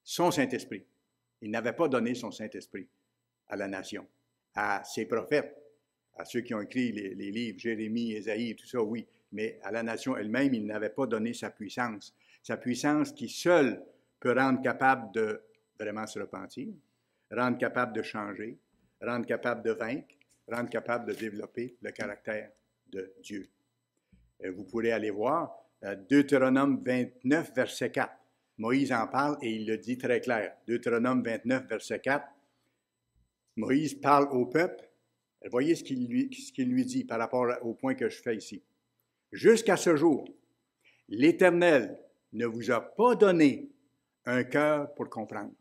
son Saint-Esprit. Il n'avait pas donné son Saint-Esprit à la nation, à ses prophètes, à ceux qui ont écrit les livres, Jérémie, Ésaïe, tout ça, oui, mais à la nation elle-même, il n'avait pas donné sa puissance qui seule peut rendre capable de vraiment se repentir, rendre capable de changer, rendre capable de vaincre, rendre capable de développer le caractère de Dieu. Vous pourrez aller voir Deutéronome 29, verset 4. Moïse en parle et il le dit très clair. Deutéronome 29, verset 4. Moïse parle au peuple. Voyez ce qu'il lui dit par rapport au point que je fais ici. Jusqu'à ce jour, l'Éternel ne vous a pas donné un cœur pour comprendre.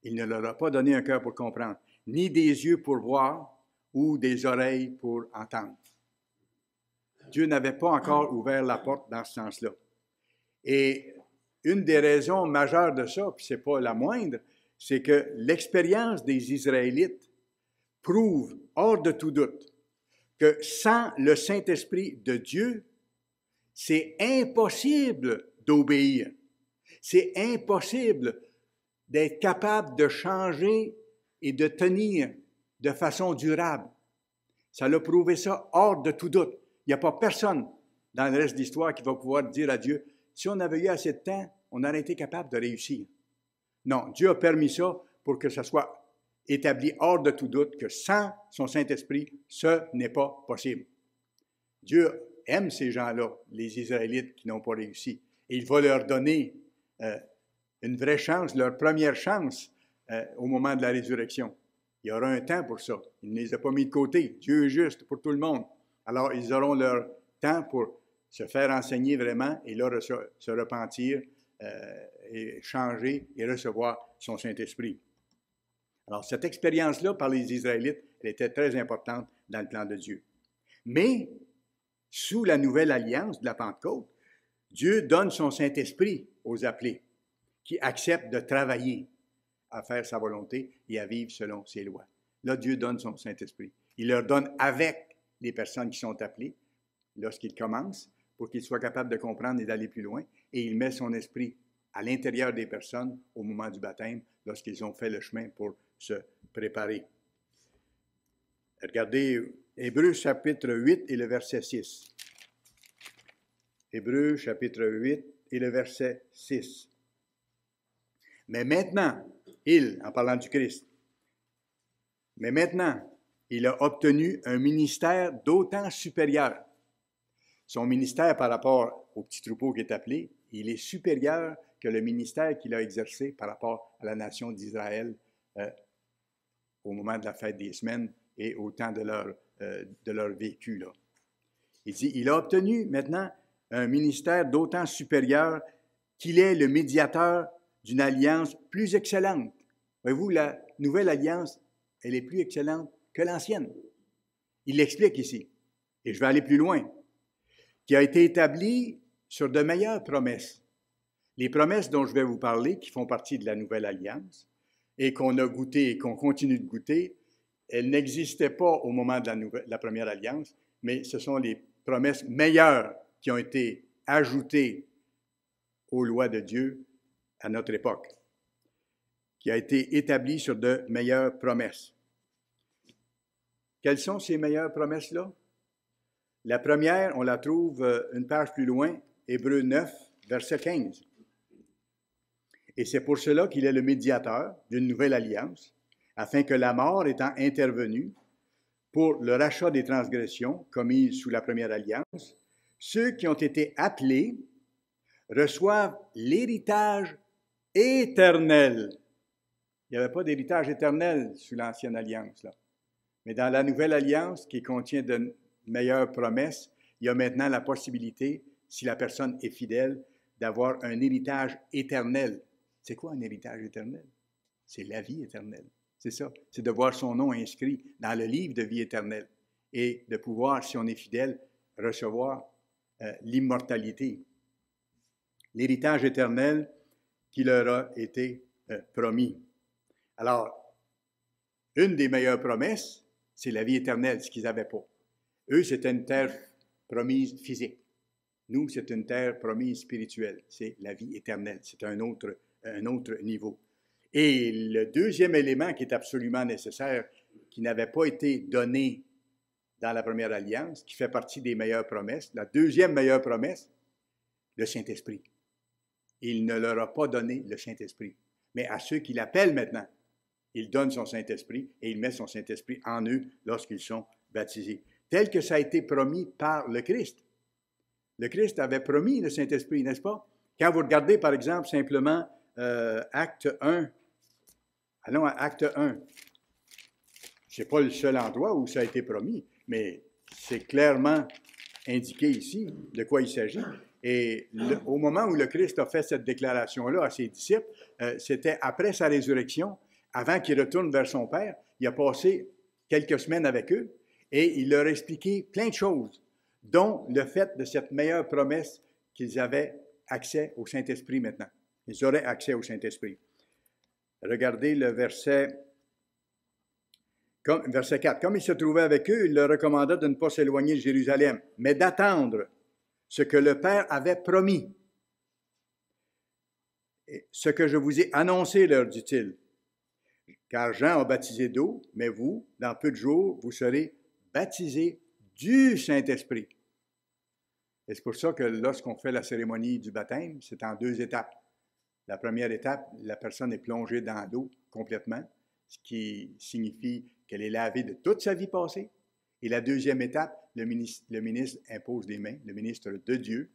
Il ne leur a pas donné un cœur pour comprendre, ni des yeux pour voir ou des oreilles pour entendre. Dieu n'avait pas encore ouvert la porte dans ce sens-là. Et une des raisons majeures de ça, puis ce n'est pas la moindre, c'est que l'expérience des Israélites prouve hors de tout doute que sans le Saint-Esprit de Dieu, c'est impossible d'obéir. C'est impossible d'être capable de changer et de tenir de façon durable. Ça l'a prouvé ça hors de tout doute. Il n'y a pas personne dans le reste de l'histoire qui va pouvoir dire à Dieu, si on avait eu assez de temps, on aurait été capable de réussir. Non, Dieu a permis ça pour que ça soit établi hors de tout doute que sans son Saint-Esprit, ce n'est pas possible. Dieu aime ces gens-là, les Israélites qui n'ont pas réussi. Et il va leur donner une vraie chance, leur première chance au moment de la résurrection. Il y aura un temps pour ça. Il ne les a pas mis de côté. Dieu est juste pour tout le monde. Alors, ils auront leur temps pour se faire enseigner vraiment et là, se repentir et changer et recevoir son Saint-Esprit. Alors, cette expérience-là par les Israélites, elle était très importante dans le plan de Dieu. Mais, sous la nouvelle alliance de la Pentecôte, Dieu donne son Saint-Esprit aux appelés qui acceptent de travailler à faire sa volonté et à vivre selon ses lois. Là, Dieu donne son Saint-Esprit. Il leur donne avec les personnes qui sont appelées lorsqu'il commence, pour qu'il soit capable de comprendre et d'aller plus loin, et il met son esprit à l'intérieur des personnes au moment du baptême, lorsqu'ils ont fait le chemin pour se préparer. Regardez Hébreux chapitre 8 et le verset 6. Hébreux chapitre 8 et le verset 6. Mais maintenant, en parlant du Christ, mais maintenant, il a obtenu un ministère d'autant supérieur. Son ministère par rapport au petit troupeau qui est appelé, il est supérieur que le ministère qu'il a exercé par rapport à la nation d'Israël au moment de la fête des semaines et au temps de leur vécu. Là. Il dit, il a obtenu maintenant un ministère d'autant supérieur qu'il est le médiateur d'une alliance plus excellente. Voyez-vous, la nouvelle alliance, elle est plus excellente que l'ancienne. Il l'explique ici, et je vais aller plus loin, qui a été établie sur de meilleures promesses. Les promesses dont je vais vous parler, qui font partie de la nouvelle alliance, et qu'on a goûté et qu'on continue de goûter, elles n'existaient pas au moment de la première alliance, mais ce sont les promesses meilleures qui ont été ajoutées aux lois de Dieu à notre époque, qui a été établie sur de meilleures promesses. Quelles sont ces meilleures promesses-là? La première, on la trouve une page plus loin, Hébreux 9, verset 15. Et c'est pour cela qu'il est le médiateur d'une nouvelle alliance, afin que la mort étant intervenue pour le rachat des transgressions commises sous la première alliance, ceux qui ont été appelés reçoivent l'héritage éternel. Il n'y avait pas d'héritage éternel sous l'ancienne alliance, là. Mais dans la nouvelle alliance, qui contient de meilleures promesses, il y a maintenant la possibilité, si la personne est fidèle, d'avoir un héritage éternel. C'est quoi un héritage éternel? C'est la vie éternelle. C'est ça. C'est de voir son nom inscrit dans le livre de vie éternelle et de pouvoir, si on est fidèle, recevoir l'immortalité. L'héritage éternel qui leur a été promis. Alors, une des meilleures promesses, c'est la vie éternelle, ce qu'ils n'avaient pas. Eux, c'était une terre promise physique. Nous, c'est une terre promise spirituelle. C'est la vie éternelle. C'est un autre niveau. Et le deuxième élément qui est absolument nécessaire, qui n'avait pas été donné dans la première alliance, qui fait partie des meilleures promesses, la deuxième meilleure promesse, le Saint-Esprit. Il ne leur a pas donné le Saint-Esprit. Mais à ceux qui l'appellent maintenant, il donne son Saint-Esprit et il met son Saint-Esprit en eux lorsqu'ils sont baptisés. Tel que ça a été promis par le Christ. Le Christ avait promis le Saint-Esprit, n'est-ce pas? Quand vous regardez, par exemple, simplement Acte 1, allons à Acte 1. Ce n'est pas le seul endroit où ça a été promis, mais c'est clairement indiqué ici de quoi il s'agit. Et au moment où le Christ a fait cette déclaration-là à ses disciples, c'était après sa résurrection, avant qu'il retourne vers son Père. Il a passé quelques semaines avec eux et il leur a expliqué plein de choses, dont le fait de cette meilleure promesse qu'ils avaient accès au Saint-Esprit maintenant. Ils auraient accès au Saint-Esprit. Regardez le verset 4. Comme il se trouvait avec eux, il leur recommanda de ne pas s'éloigner de Jérusalem, mais d'attendre ce que le Père avait promis. Et ce que je vous ai annoncé, leur dit-il. Car Jean a baptisé d'eau, mais vous, dans peu de jours, vous serez baptisés du Saint-Esprit. Et c'est pour ça que lorsqu'on fait la cérémonie du baptême, c'est en 2 étapes. La première étape, la personne est plongée dans l'eau complètement, ce qui signifie qu'elle est lavée de toute sa vie passée. Et la deuxième étape, le ministre impose les mains, le ministre de Dieu.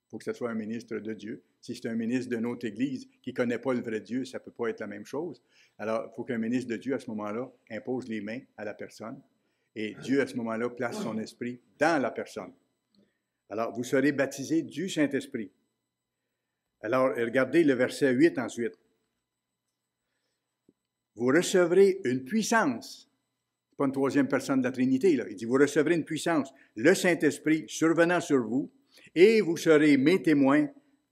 Il faut que ce soit un ministre de Dieu. Si c'est un ministre d'une autre Église qui ne connaît pas le vrai Dieu, ça ne peut pas être la même chose. Alors, il faut qu'un ministre de Dieu, à ce moment-là, impose les mains à la personne. Et Dieu, à ce moment-là, place son esprit dans la personne. Alors, vous serez baptisés du Saint-Esprit. Alors, regardez le verset 8 ensuite. Vous recevrez une puissance. Ce n'est pas une troisième personne de la Trinité, là. Il dit, vous recevrez une puissance, le Saint-Esprit survenant sur vous, et vous serez mes témoins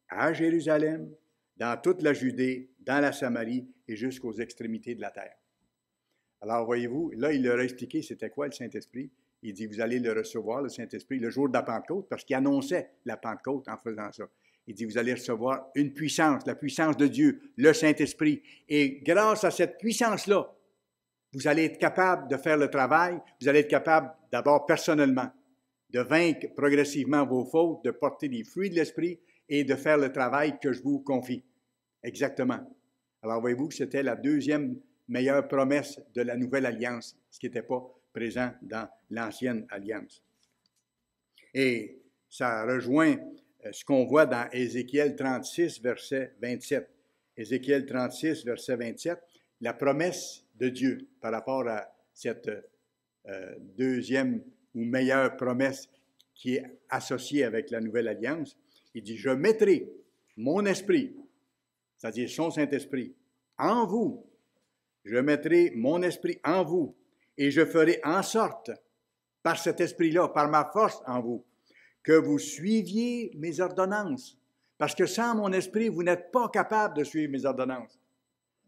à Jérusalem, dans toute la Judée, dans la Samarie et jusqu'aux extrémités de la terre. Alors, voyez-vous, là, il leur a expliqué c'était quoi le Saint-Esprit. Il dit, vous allez le recevoir, le Saint-Esprit, le jour de la Pentecôte, parce qu'il annonçait la Pentecôte en faisant ça. Il dit, vous allez recevoir une puissance, la puissance de Dieu, le Saint-Esprit. Et grâce à cette puissance-là, vous allez être capable de faire le travail, vous allez être capable, d'abord personnellement, de vaincre progressivement vos fautes, de porter les fruits de l'Esprit et de faire le travail que je vous confie. Exactement. Alors, voyez-vous que c'était la deuxième meilleure promesse de la nouvelle alliance, ce qui n'était pas présent dans l'ancienne alliance. Et ça rejoint ce qu'on voit dans Ézéchiel 36, verset 27. Ézéchiel 36, verset 27, la promesse de Dieu par rapport à cette deuxième ou meilleure promesse qui est associée avec la nouvelle alliance. Il dit, je mettrai mon esprit, c'est-à-dire son Saint-Esprit, en vous. Je mettrai mon esprit en vous et je ferai en sorte, par cet esprit-là, par ma force en vous, que vous suiviez mes ordonnances. Parce que sans mon esprit, vous n'êtes pas capable de suivre mes ordonnances.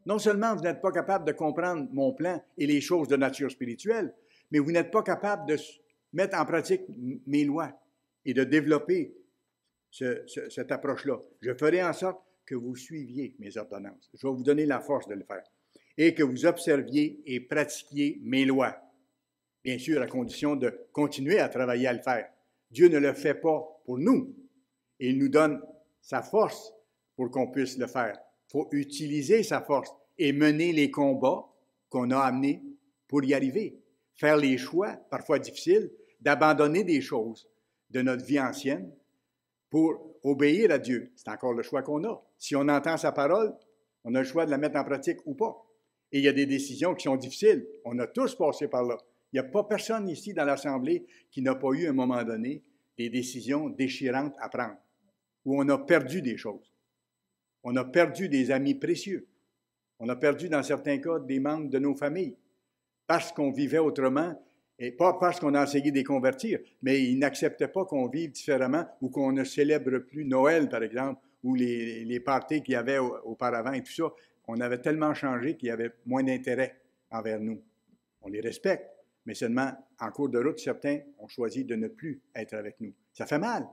Non seulement vous n'êtes pas capable de comprendre mon plan et les choses de nature spirituelle, mais vous n'êtes pas capable de mettre en pratique mes lois et de développer cette approche-là. Je ferai en sorte que vous suiviez mes ordonnances. Je vais vous donner la force de le faire. Et que vous observiez et pratiquiez mes lois. Bien sûr, à condition de continuer à travailler à le faire. Dieu ne le fait pas pour nous. Il nous donne sa force pour qu'on puisse le faire. Il faut utiliser sa force et mener les combats qu'on a amenés pour y arriver. Faire les choix, parfois difficiles, d'abandonner des choses de notre vie ancienne pour obéir à Dieu. C'est encore le choix qu'on a. Si on entend sa parole, on a le choix de la mettre en pratique ou pas. Et il y a des décisions qui sont difficiles. On a tous passé par là. Il n'y a pas personne ici dans l'Assemblée qui n'a pas eu à un moment donné des décisions déchirantes à prendre, où on a perdu des choses. On a perdu des amis précieux. On a perdu, dans certains cas, des membres de nos familles, parce qu'on vivait autrement, et pas parce qu'on a essayé de les convertir, mais ils n'acceptaient pas qu'on vive différemment ou qu'on ne célèbre plus Noël, par exemple, ou les parties qu'il y avait auparavant et tout ça. On avait tellement changé qu'il y avait moins d'intérêt envers nous. On les respecte, mais seulement en cours de route, certains ont choisi de ne plus être avec nous. Ça fait mal,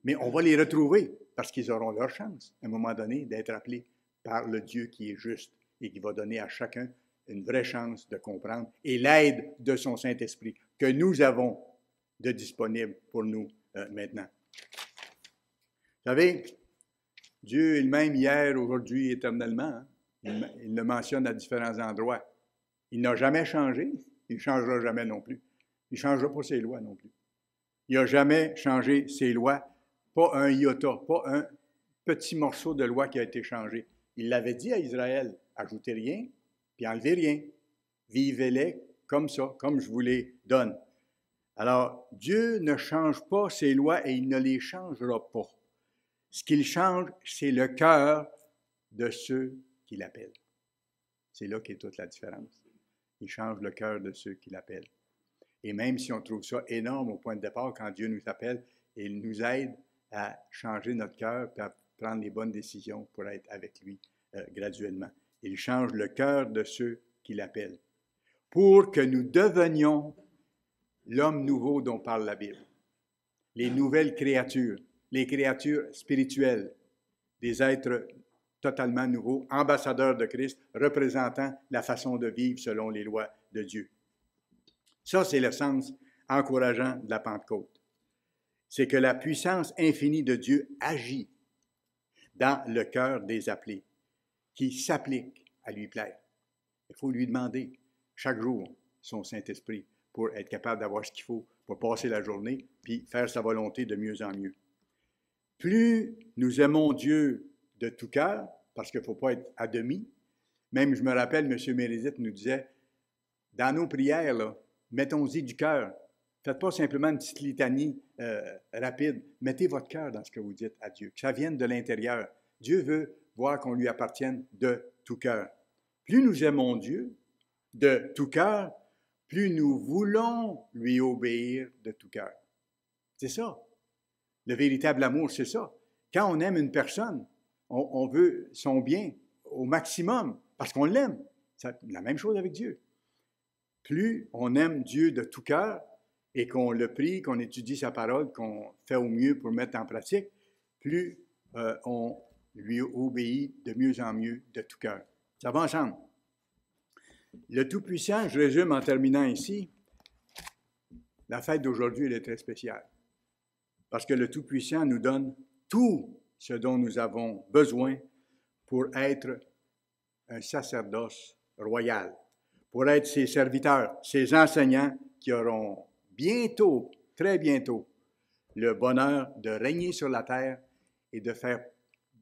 mais on va les retrouver parce qu'ils auront leur chance, à un moment donné, d'être appelés par le Dieu qui est juste et qui va donner à chacun une vraie chance de comprendre et l'aide de son Saint-Esprit que nous avons de disponible pour nous maintenant. Vous savez, Dieu est le même hier, aujourd'hui, éternellement. Hein? Il le mentionne à différents endroits. Il n'a jamais changé. Il ne changera jamais non plus. Il ne changera pas ses lois non plus. Il n'a jamais changé ses lois. Pas un iota, pas un petit morceau de loi qui a été changé. Il l'avait dit à Israël, ajoutez rien, puis enlevez rien. Vivez-les comme ça, comme je vous les donne. Alors, Dieu ne change pas ses lois et il ne les changera pas. Ce qu'il change, c'est le cœur de ceux qui l'appellent. C'est là qu'est toute la différence. Il change le cœur de ceux qui l'appellent. Et même si on trouve ça énorme au point de départ, quand Dieu nous appelle, il nous aide à changer notre cœur et à prendre les bonnes décisions pour être avec lui graduellement. Il change le cœur de ceux qui l'appellent pour que nous devenions l'homme nouveau dont parle la Bible. Les nouvelles créatures, les créatures spirituelles, des êtres totalement nouveaux, ambassadeurs de Christ, représentant la façon de vivre selon les lois de Dieu. Ça, c'est le sens encourageant de la Pentecôte. C'est que la puissance infinie de Dieu agit dans le cœur des appelés, qui s'appliquent à lui plaire. Il faut lui demander chaque jour son Saint-Esprit pour être capable d'avoir ce qu'il faut pour passer la journée puis faire sa volonté de mieux en mieux. Plus nous aimons Dieu de tout cœur, parce qu'il ne faut pas être à demi. Même, je me rappelle, M. Mérédith nous disait, dans nos prières, là, mettons-y du cœur. Faites pas simplement une petite litanie rapide. Mettez votre cœur dans ce que vous dites à Dieu, que ça vienne de l'intérieur. Dieu veut voir qu'on lui appartienne de tout cœur. Plus nous aimons Dieu de tout cœur, plus nous voulons lui obéir de tout cœur. C'est ça. Le véritable amour, c'est ça. Quand on aime une personne, on veut son bien au maximum parce qu'on l'aime. C'est la même chose avec Dieu. Plus on aime Dieu de tout cœur, et qu'on le prie, qu'on étudie sa parole, qu'on fait au mieux pour mettre en pratique, plus on lui obéit de mieux en mieux de tout cœur. Ça va ensemble. Le Tout-Puissant, je résume en terminant ici, la fête d'aujourd'hui, elle est très spéciale. Parce que le Tout-Puissant nous donne tout ce dont nous avons besoin pour être un sacerdoce royal, pour être ses serviteurs, ses enseignants qui auront bientôt, très bientôt, le bonheur de régner sur la terre et de faire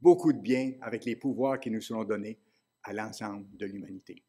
beaucoup de bien avec les pouvoirs qui nous seront donnés à l'ensemble de l'humanité.